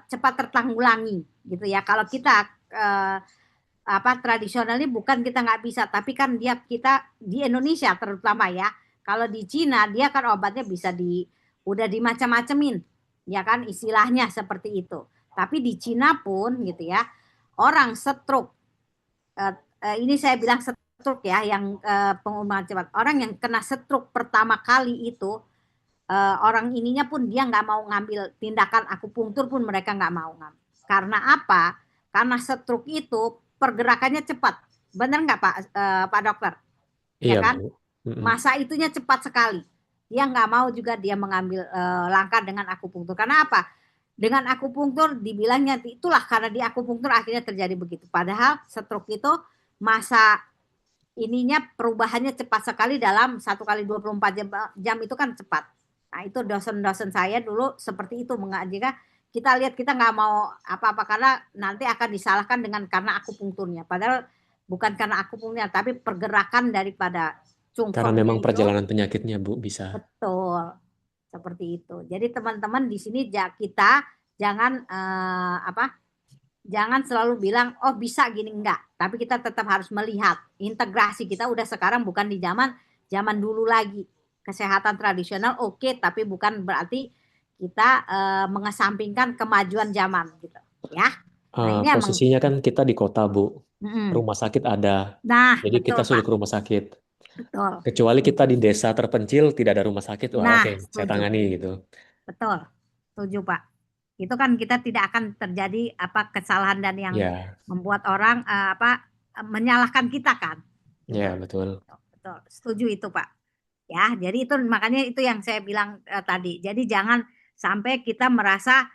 S3: cepat tertanggulangi gitu ya. Kalau kita apa tradisionalnya bukan kita nggak bisa, tapi kan kita di Indonesia terutama ya. Kalau di Cina dia kan obatnya bisa udah dimacam-macemin, ya kan istilahnya seperti itu. Tapi di Cina pun gitu ya, orang stroke, ini saya bilang stroke ya, yang pengumuman cepat. Orang yang kena stroke pertama kali itu, orang ininya pun dia nggak mau ngambil tindakan akupunktur pun mereka nggak mau ngambil. Karena apa? Karena stroke itu pergerakannya cepat. Benar nggak Pak Dokter? Ya
S4: Iya
S3: kan?
S4: Bu. Mm-mm.
S3: Masa itunya cepat sekali. Dia nggak mau juga dia mengambil langkah dengan akupunktur. Karena apa? Dengan akupunktur dibilangnya itulah karena di akupunktur akhirnya terjadi begitu. Padahal stroke itu masa ininya perubahannya cepat sekali dalam 1 kali 24 jam itu kan cepat. Nah itu dosen-dosen saya dulu seperti itu mengajarkan kita lihat kita nggak mau apa-apa karena nanti akan disalahkan dengan karena akupunkturnya. Padahal bukan karena akupunkturnya tapi pergerakan daripada
S4: Karena
S3: cungkongnya
S4: memang
S3: itu
S4: perjalanan penyakitnya Bu bisa.
S3: betul seperti itu. Jadi teman-teman di sini kita jangan apa jangan selalu bilang oh bisa gini enggak, tapi kita tetap harus melihat integrasi kita udah sekarang bukan di zaman dulu lagi. Kesehatan tradisional oke, tapi bukan berarti kita mengesampingkan kemajuan zaman gitu ya. Nah, ini emang
S4: Posisinya kan kita di kota Bu,
S3: mm-mm.
S4: rumah sakit ada,
S3: Nah,
S4: jadi kita
S3: betul
S4: sulit
S3: Pak,
S4: ke rumah sakit.
S3: betul.
S4: Kecuali kita di desa terpencil tidak ada rumah sakit, wah
S3: Nah,
S4: oke saya
S3: setuju.
S4: tangani gitu.
S3: Betul. Setuju Pak. Itu kan kita tidak akan terjadi apa kesalahan dan yang
S4: Ya,
S3: membuat orang menyalahkan kita kan. Gitu.
S4: ya betul.
S3: Betul. Setuju itu Pak. Ya, jadi itu makanya itu yang saya bilang tadi. Jadi jangan sampai kita merasa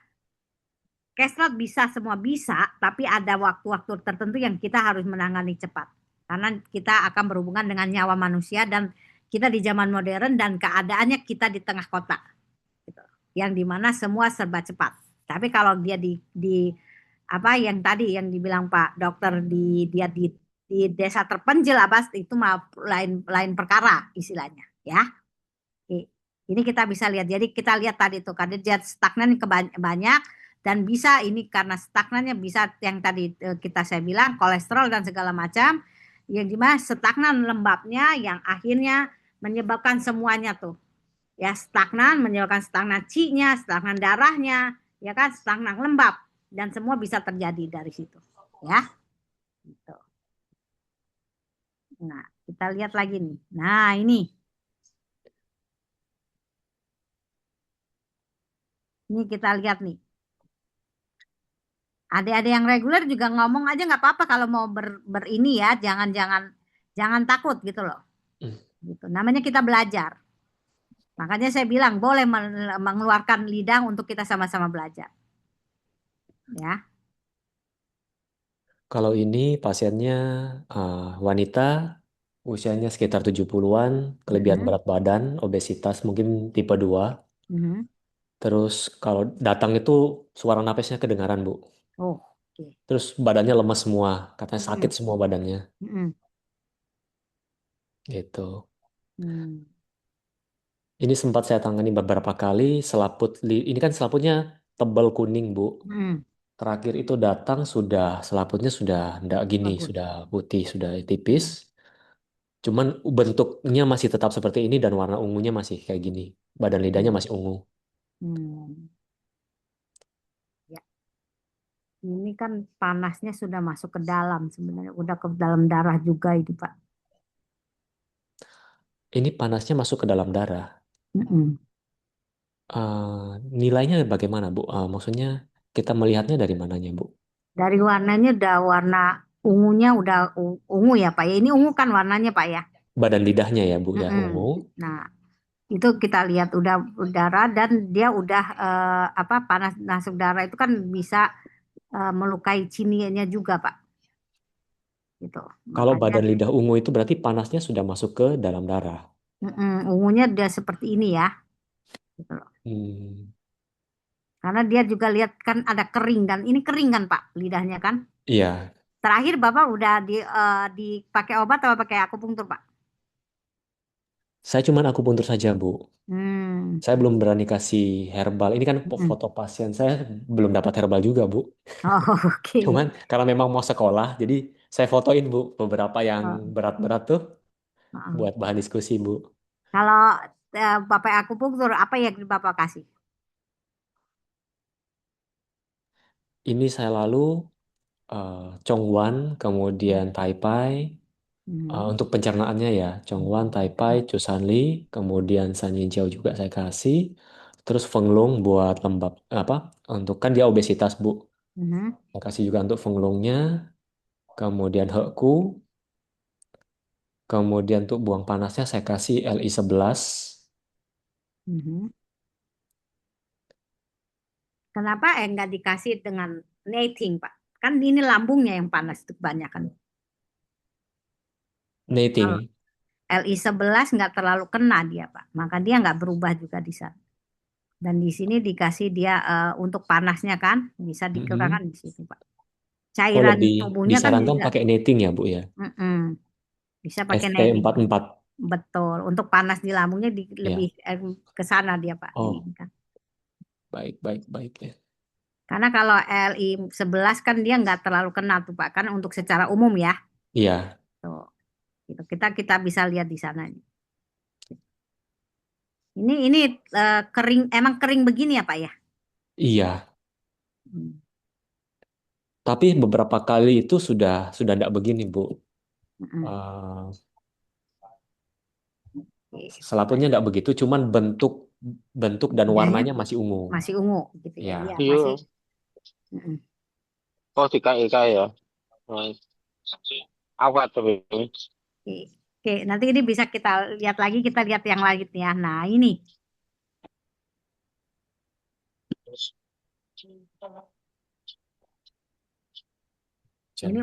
S3: Kesrat bisa semua bisa, tapi ada waktu-waktu tertentu yang kita harus menangani cepat. Karena kita akan berhubungan dengan nyawa manusia dan kita di zaman modern dan keadaannya kita di tengah kota. Gitu. Yang dimana semua serba cepat. Tapi kalau dia di apa yang tadi yang dibilang Pak Dokter dia di desa terpencil apa itu mah lain perkara istilahnya ya. Ini kita bisa lihat. Jadi kita lihat tadi tuh karena dia stagnan banyak dan bisa ini karena stagnannya bisa yang tadi saya bilang kolesterol dan segala macam yang dimana stagnan lembabnya yang akhirnya menyebabkan semuanya tuh ya stagnan menyebabkan stagnasinya, stagnan darahnya, ya kan stagnan lembab dan semua bisa terjadi dari situ ya. Gitu. Nah kita lihat lagi nih. Nah ini kita lihat nih. Ada yang reguler juga ngomong aja nggak apa-apa kalau mau berini ya, jangan takut gitu loh. Gitu. Namanya kita belajar. Makanya saya bilang boleh mengeluarkan lidah untuk kita sama-sama belajar. Ya.
S4: Kalau ini pasiennya wanita, usianya sekitar 70-an, kelebihan berat badan, obesitas mungkin tipe 2. Terus kalau datang itu suara napasnya kedengaran, Bu.
S3: Oh, oke.
S4: Terus badannya lemas semua, katanya sakit semua badannya. Gitu. Ini sempat saya tangani beberapa kali, ini kan selaputnya tebal kuning, Bu. Terakhir itu datang selaputnya sudah enggak gini,
S3: Bagus.
S4: sudah putih, sudah tipis. Cuman bentuknya masih tetap seperti ini dan warna ungunya masih kayak gini. Badan lidahnya masih ungu.
S3: Ya. Ini kan panasnya sudah masuk ke dalam sebenarnya, udah ke dalam darah juga itu Pak.
S4: Ini panasnya masuk ke dalam darah. Nilainya bagaimana, Bu? Maksudnya kita melihatnya dari mananya, Bu?
S3: Dari warnanya udah warna ungunya udah ungu ya Pak ya. Ini ungu kan warnanya Pak ya.
S4: badan lidahnya ya Bu ya,
S3: Mm-mm.
S4: ungu.
S3: Nah, itu kita lihat udah udara dan dia udah apa panas masuk darah itu kan bisa melukai cininya juga Pak. Gitu.
S4: Kalau
S3: Makanya
S4: badan lidah ungu itu berarti panasnya sudah masuk ke dalam darah.
S3: ungunya dia seperti ini ya. Gitu loh.
S4: Hmm,
S3: Karena dia juga lihat kan ada kering dan ini kering kan Pak lidahnya kan.
S4: iya,
S3: Terakhir Bapak udah dipakai obat atau pakai akupunktur Pak?
S4: saya cuman akupuntur saja Bu.
S3: Hmm.
S4: Saya belum berani kasih herbal. Ini kan
S3: Mm-mm.
S4: foto pasien saya belum dapat herbal juga Bu.
S3: Oh, oke.
S4: Cuman karena memang mau sekolah, jadi saya fotoin Bu beberapa yang
S3: Oh,
S4: berat-berat tuh
S3: oh.
S4: buat bahan diskusi Bu.
S3: Kalau Bapak akupunktur apa yang Bapak kasih?
S4: Ini saya lalu Chongwan, kemudian Taipai.
S3: Hmm.
S4: Untuk pencernaannya ya, Chongwan, Taipai, Chusanli, kemudian Sanjiao juga saya kasih. Terus Fenglong buat lembab apa? Untuk kan dia obesitas Bu.
S3: Mhm.
S4: Saya kasih juga untuk Fenglongnya. Kemudian Heku. Kemudian untuk buang panasnya saya kasih LI11.
S3: Mhm. Kenapa nggak dikasih dengan netting, Pak? Kan ini lambungnya yang panas itu kebanyakan. Kalau
S4: Netting.
S3: LI11 nggak terlalu kena dia, Pak. Maka dia nggak berubah juga di sana. Dan di sini dikasih dia untuk panasnya kan bisa dikurangkan
S4: Mm-mm.
S3: di situ, Pak.
S4: Oh,
S3: Cairan
S4: lebih
S3: tubuhnya kan
S4: disarankan
S3: juga
S4: pakai netting ya Bu ya.
S3: mm-mm, bisa pakai netting.
S4: ST44.
S3: Betul. Untuk panas di lambungnya lebih
S4: Ya.
S3: ke sana dia, Pak.
S4: Oh,
S3: Kan.
S4: baik, baik, baik ya.
S3: Karena kalau LI11 kan dia nggak terlalu kena tuh Pak, kan untuk secara umum ya.
S4: Iya,
S3: Tuh, gitu. Kita bisa lihat di sana. Ini kering, emang kering begini ya Pak ya?
S4: iya.
S3: Hmm.
S4: Tapi beberapa kali itu sudah tidak begini Bu.
S3: Mm-mm.
S4: Eh,
S3: Oke.
S4: Selaputnya nggak begitu, cuman bentuk bentuk dan
S3: Lidahnya
S4: warnanya masih ungu.
S3: masih ungu gitu ya. Iya,
S4: Ya,
S5: Iya.
S3: masih. Mm-mm.
S5: Oh, dikai-kai ya. Nah, awet tapi.
S3: Oke. Oke, nanti ini bisa kita lihat lagi, kita lihat yang lain ya. Nah, ini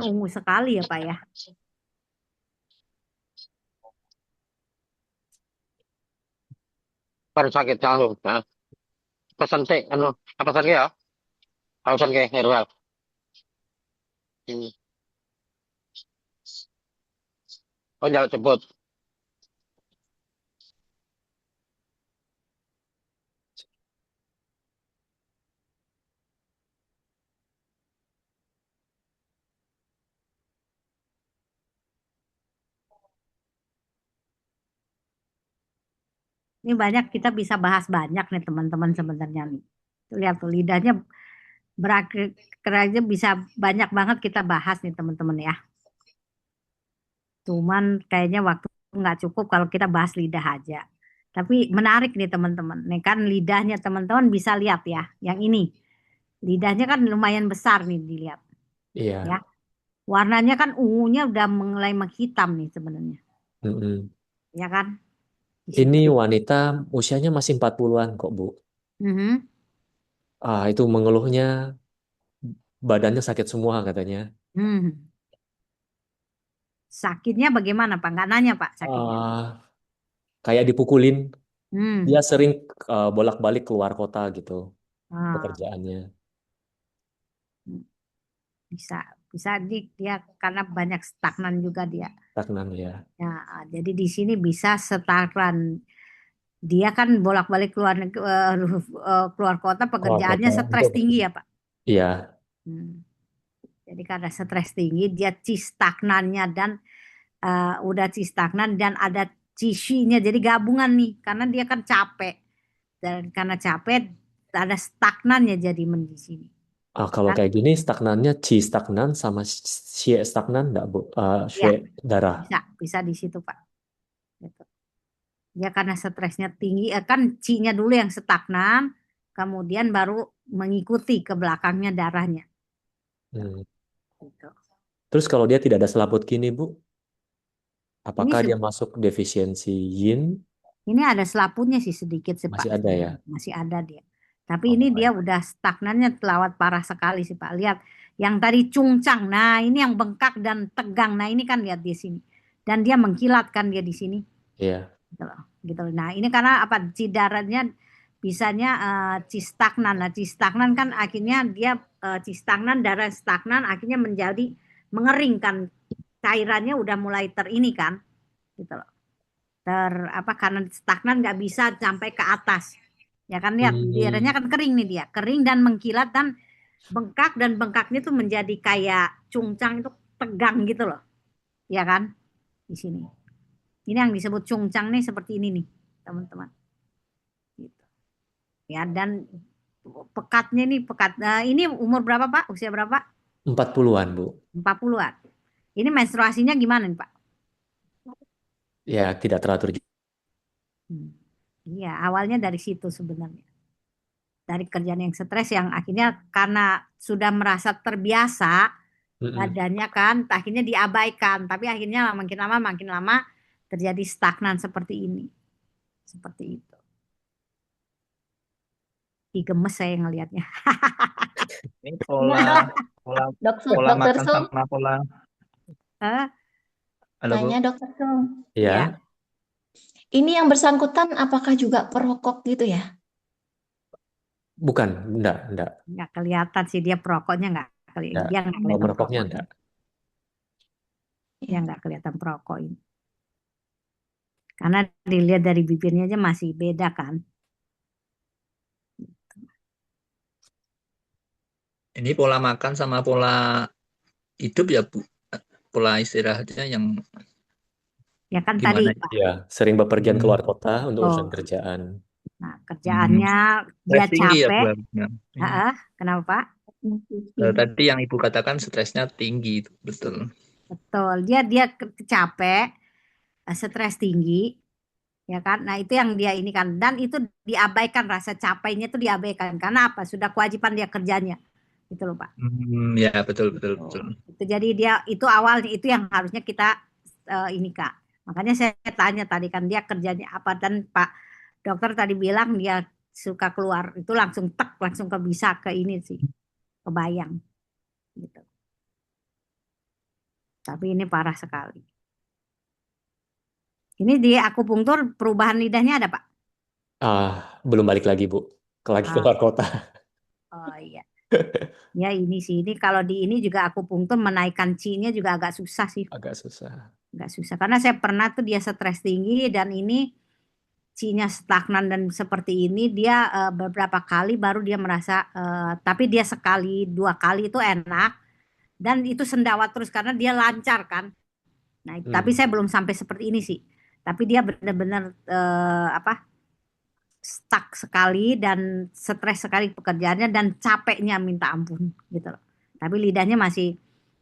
S3: ungu sekali ya Pak ya.
S5: Baru sakit langsung. Nah, pesan sih, apa pesan ya? Pesan ke herbal. Hmm. Oh, jangan sebut.
S3: Ini banyak kita bisa bahas banyak nih teman-teman sebenarnya nih. Tuh, lihat tuh lidahnya berakhir aja bisa banyak banget kita bahas nih teman-teman ya. Cuman kayaknya waktu nggak cukup kalau kita bahas lidah aja. Tapi menarik nih teman-teman. Nih kan lidahnya teman-teman bisa lihat ya. Yang ini lidahnya kan lumayan besar nih dilihat ya.
S4: iya.
S3: Warnanya kan ungunya udah mulai menghitam nih sebenarnya.
S4: Mm-mm.
S3: Ya kan? Di situ.
S4: Ini wanita usianya masih 40-an kok, Bu.
S3: Mhm.
S4: Itu mengeluhnya badannya sakit semua katanya.
S3: Hmm. Sakitnya bagaimana Pak? Nggak nanya Pak sakitnya.
S4: Ah, Kayak dipukulin. Dia
S3: Hmm.
S4: sering bolak-balik keluar kota gitu
S3: Ah,
S4: pekerjaannya.
S3: bisa bisa dia karena banyak stagnan juga dia.
S4: Stagnan ya.
S3: Ya, jadi di sini bisa stagnan. Dia kan bolak-balik keluar kota
S4: Keluar
S3: pekerjaannya
S4: kota
S3: stres
S4: untuk
S3: tinggi
S4: bekerja.
S3: ya Pak.
S4: Iya.
S3: Hmm. Jadi karena stres tinggi dia cistagnannya dan udah cistagnan dan ada cisinya jadi gabungan nih karena dia kan capek dan karena capek ada stagnannya jadi di sini
S4: Kalau
S3: kan.
S4: kayak gini stagnannya Qi stagnan sama Xie stagnan enggak, Bu?
S3: Ya,
S4: Xue darah.
S3: bisa bisa di situ Pak. Gitu. Ya karena stresnya tinggi, kan C-nya dulu yang stagnan, kemudian baru mengikuti ke belakangnya darahnya.
S4: Hmm.
S3: Gitu.
S4: Terus kalau dia tidak ada selaput gini, Bu?
S3: Ini
S4: Apakah dia masuk defisiensi yin?
S3: ini ada selapunnya sih sedikit sih
S4: Masih
S3: Pak.
S4: ada ya?
S3: Masih ada dia. Tapi ini
S4: Oh,
S3: dia udah stagnannya lewat parah sekali sih Pak. Lihat yang tadi cungcang. Nah, ini yang bengkak dan tegang. Nah, ini kan lihat di sini. Dan dia mengkilat kan dia di sini.
S4: iya.
S3: Gitu loh. Gitu loh. Nah, ini karena apa? Cidarannya bisanya stagnan. Nah, stagnan kan akhirnya dia stagnan, darah stagnan akhirnya menjadi mengering kan. Cairannya udah mulai ini kan. Gitu loh. Karena stagnan nggak bisa sampai ke atas. Ya kan lihat daerahnya kan kering nih dia, kering dan mengkilat dan bengkak dan bengkaknya tuh menjadi kayak cungcang itu tegang gitu loh. Ya kan? Di sini. Ini yang disebut cungcang nih seperti ini nih, teman-teman. Gitu. Ya dan pekatnya nih pekat. Nah, ini umur berapa Pak? Usia berapa?
S4: 40-an, Bu.
S3: 40-an. Ini menstruasinya gimana nih Pak?
S4: Ya, tidak teratur.
S3: Iya, awalnya dari situ sebenarnya. Dari kerjaan yang stres yang akhirnya karena sudah merasa terbiasa badannya kan akhirnya diabaikan, tapi akhirnya makin lama terjadi stagnan seperti ini, seperti itu. Gemes saya ngelihatnya.
S7: Ini
S8: Iya,
S7: pola
S8: dokter,
S7: pola
S8: dokter
S7: makan
S8: Sung,
S7: sama pola.
S3: Eh,
S7: Halo Bu.
S8: nanya dokter Sung.
S4: Ya,
S3: Ya.
S8: Ini yang bersangkutan apakah juga perokok gitu ya?
S4: bukan, enggak.
S3: Nggak kelihatan sih dia perokoknya nggak
S4: Enggak.
S3: kelihatan, dia nggak
S4: Kalau
S3: kelihatan
S4: merokoknya
S3: perokoknya,
S4: enggak.
S3: dia nggak kelihatan perokok ini. Karena dilihat dari bibirnya aja masih beda kan.
S7: Ini pola makan sama pola hidup ya Bu. Pola istirahatnya yang
S3: Ya kan
S7: gimana?
S3: tadi
S7: Ya?
S3: Pak.
S4: Ya, sering bepergian keluar
S7: Hmm.
S4: kota untuk urusan
S3: Oh,
S4: kerjaan.
S3: nah kerjaannya dia
S7: Stres tinggi ya Bu
S3: capek.
S7: harusnya.
S3: Kenapa Pak?
S7: Tadi yang Ibu katakan stresnya tinggi itu betul.
S3: Betul, dia capek, stres tinggi, ya kan? Nah itu yang dia ini kan, dan itu diabaikan rasa capeknya itu diabaikan karena apa? Sudah kewajiban dia kerjanya, gitu loh Pak.
S7: Ya betul betul betul.
S3: Itu jadi dia itu awalnya itu yang harusnya kita ini Kak. Makanya saya tanya tadi kan dia kerjanya apa dan Pak dokter tadi bilang dia suka keluar itu langsung tek langsung ke bisa ke ini sih, kebayang, gitu. Tapi ini parah sekali. Ini di akupunktur perubahan lidahnya ada Pak?
S4: Belum balik lagi, Bu. Lagi
S3: Ah,
S4: keluar kota.
S3: oh iya. Ya ini sih, ini kalau di ini juga akupunktur menaikkan chi-nya juga agak susah sih.
S4: Agak susah.
S3: Agak susah, karena saya pernah tuh dia stres tinggi dan ini chi-nya stagnan dan seperti ini, dia beberapa kali baru dia merasa, tapi dia sekali, dua kali itu enak, dan itu sendawa terus karena dia lancar kan. Nah, tapi saya belum sampai seperti ini sih. Tapi dia benar-benar stuck sekali dan stres sekali pekerjaannya dan capeknya minta ampun gitu loh. Tapi lidahnya masih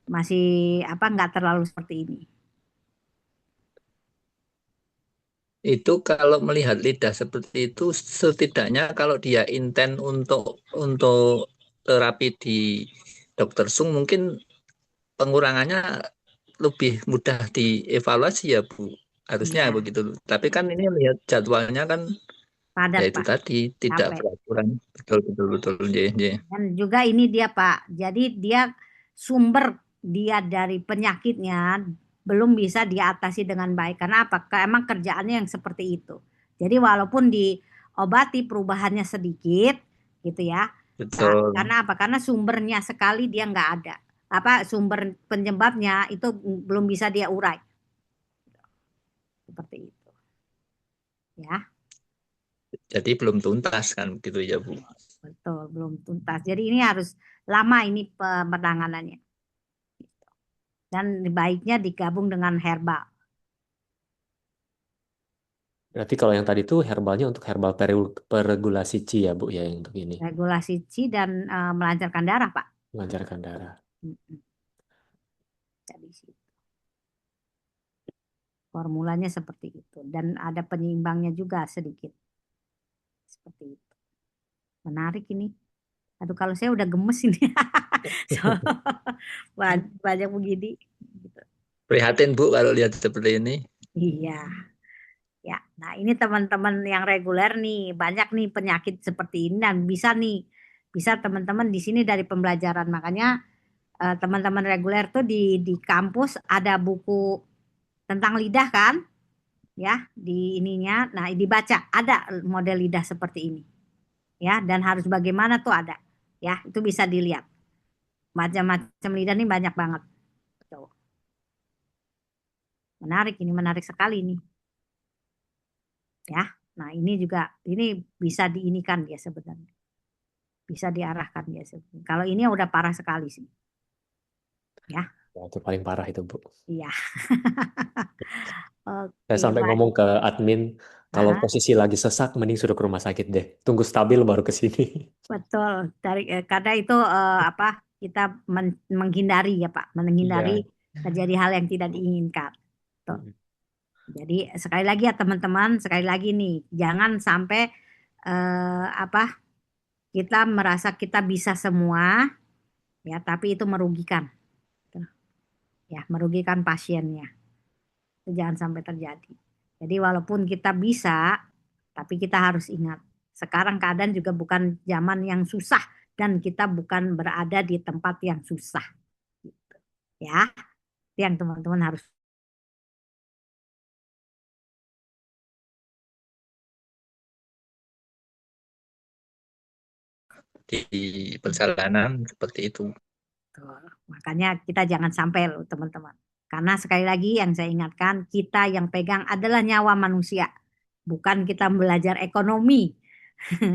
S3: masih nggak terlalu seperti ini.
S7: Itu kalau melihat lidah seperti itu, setidaknya kalau dia intent untuk terapi di Dokter Sung, mungkin pengurangannya lebih mudah dievaluasi ya Bu. Harusnya
S3: Iya,
S7: begitu. Tapi kan ini lihat jadwalnya kan
S3: padat
S7: ya itu
S3: Pak,
S7: tadi tidak
S3: capek.
S7: beraturan. Betul betul betul.
S3: Dan juga ini dia Pak, jadi dia sumber dia dari penyakitnya belum bisa diatasi dengan baik. Karena apa? Emang kerjaannya yang seperti itu. Jadi walaupun diobati perubahannya sedikit, gitu ya.
S7: Betul.
S3: Karena apa? Karena sumbernya sekali dia nggak ada. Sumber penyebabnya itu belum bisa dia urai. Seperti itu. Ya,
S7: Jadi belum tuntas kan gitu ya Bu.
S3: betul, belum tuntas. Jadi ini harus lama ini penanganannya. Dan baiknya digabung dengan herbal.
S4: Berarti kalau yang tadi tuh herbalnya untuk herbal peregulasi chi ya, Bu, ya, yang untuk ini.
S3: Regulasi chi dan melancarkan darah, Pak.
S4: Melancarkan darah.
S3: Jadi formulanya seperti itu dan ada penyeimbangnya juga sedikit. Seperti itu. Menarik ini. Aduh kalau saya udah gemes ini. Banyak begini. Gitu.
S7: Prihatin Bu kalau lihat seperti ini.
S3: Iya. Ya, nah ini teman-teman yang reguler nih, banyak nih penyakit seperti ini dan bisa teman-teman di sini dari pembelajaran. Makanya teman-teman reguler tuh di kampus ada buku tentang lidah kan, ya di ininya. Nah dibaca ada model lidah seperti ini, ya dan harus bagaimana tuh ada, ya itu bisa dilihat. Macam-macam lidah nih banyak banget. Tuh. Menarik sekali nih. Ya, nah ini juga bisa diinikan dia sebenarnya, bisa diarahkan dia sebenarnya. Kalau ini udah parah sekali sih, ya.
S4: Wah, itu paling parah itu, Bu.
S3: Iya.
S4: Saya
S3: Oke,
S4: sampai
S3: baik.
S4: ngomong ke admin, kalau
S3: Ah,
S4: posisi lagi sesak, mending suruh ke rumah sakit deh. Tunggu stabil baru ke sini.
S3: betul. Karena itu apa kita menghindari ya Pak, menghindari
S4: Iya.
S3: terjadi hal yang tidak diinginkan. Tuh.
S4: Mm.
S3: Jadi sekali lagi ya teman-teman, sekali lagi nih, jangan sampai apa kita merasa kita bisa semua, ya, tapi itu merugikan. Tuh. Ya, merugikan pasiennya. Itu jangan sampai terjadi. Jadi walaupun kita bisa, tapi kita harus ingat, sekarang keadaan juga bukan zaman yang susah dan kita bukan berada di tempat yang susah. Gitu. Ya, itu yang teman-teman harus.
S7: Di perjalanan seperti itu.
S3: Tuh. Makanya kita jangan sampai loh teman-teman. Karena sekali lagi yang saya ingatkan, kita yang pegang adalah nyawa manusia. Bukan kita belajar ekonomi.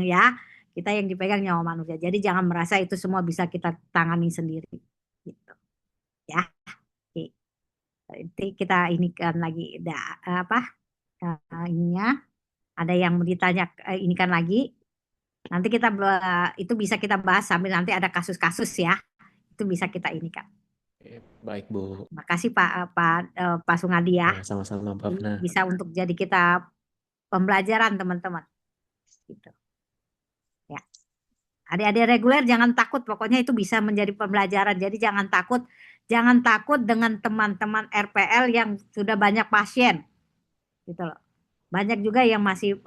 S3: Ya, kita yang dipegang nyawa manusia. Jadi jangan merasa itu semua bisa kita tangani sendiri. Gitu. Ya, oke. Nanti kita ini kan lagi apa ininya ada yang mau ditanya ini kan lagi. Nanti itu bisa kita bahas sambil nanti ada kasus-kasus ya. Itu bisa kita ini kan.
S4: Baik, Bu.
S3: Makasih Pak Sungadi ya.
S4: Ya, sama-sama, Mbak Fna.
S3: Bisa untuk jadi kita pembelajaran teman-teman. Gitu. Ya. Adik-adik reguler jangan takut, pokoknya itu bisa menjadi pembelajaran. Jadi jangan takut dengan teman-teman RPL yang sudah banyak pasien, gitu loh. Banyak juga yang masih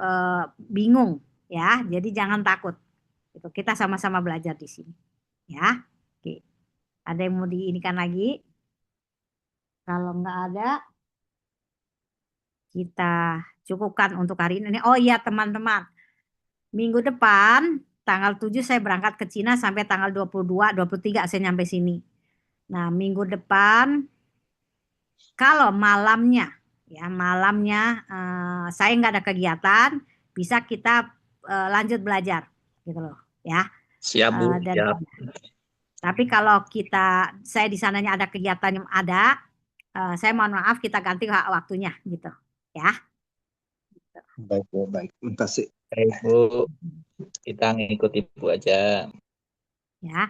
S3: bingung, ya. Jadi jangan takut. Gitu. Kita sama-sama belajar di sini, ya. Oke. Ada yang mau diinikan lagi? Kalau nggak ada, kita cukupkan untuk hari ini. Oh iya teman-teman, minggu depan tanggal 7 saya berangkat ke Cina sampai tanggal 22, 23 saya nyampe sini. Nah, minggu depan kalau malamnya saya nggak ada kegiatan, bisa kita lanjut belajar, gitu loh, ya.
S7: Siap Bu, siap.
S3: Tapi kalau saya di sananya ada kegiatan yang ada, saya mohon maaf kita ganti waktunya, gitu, ya.
S6: Baik, Bu, baik. Terima kasih.
S7: Baik Bu, kita ngikut Ibu aja.
S3: Ya.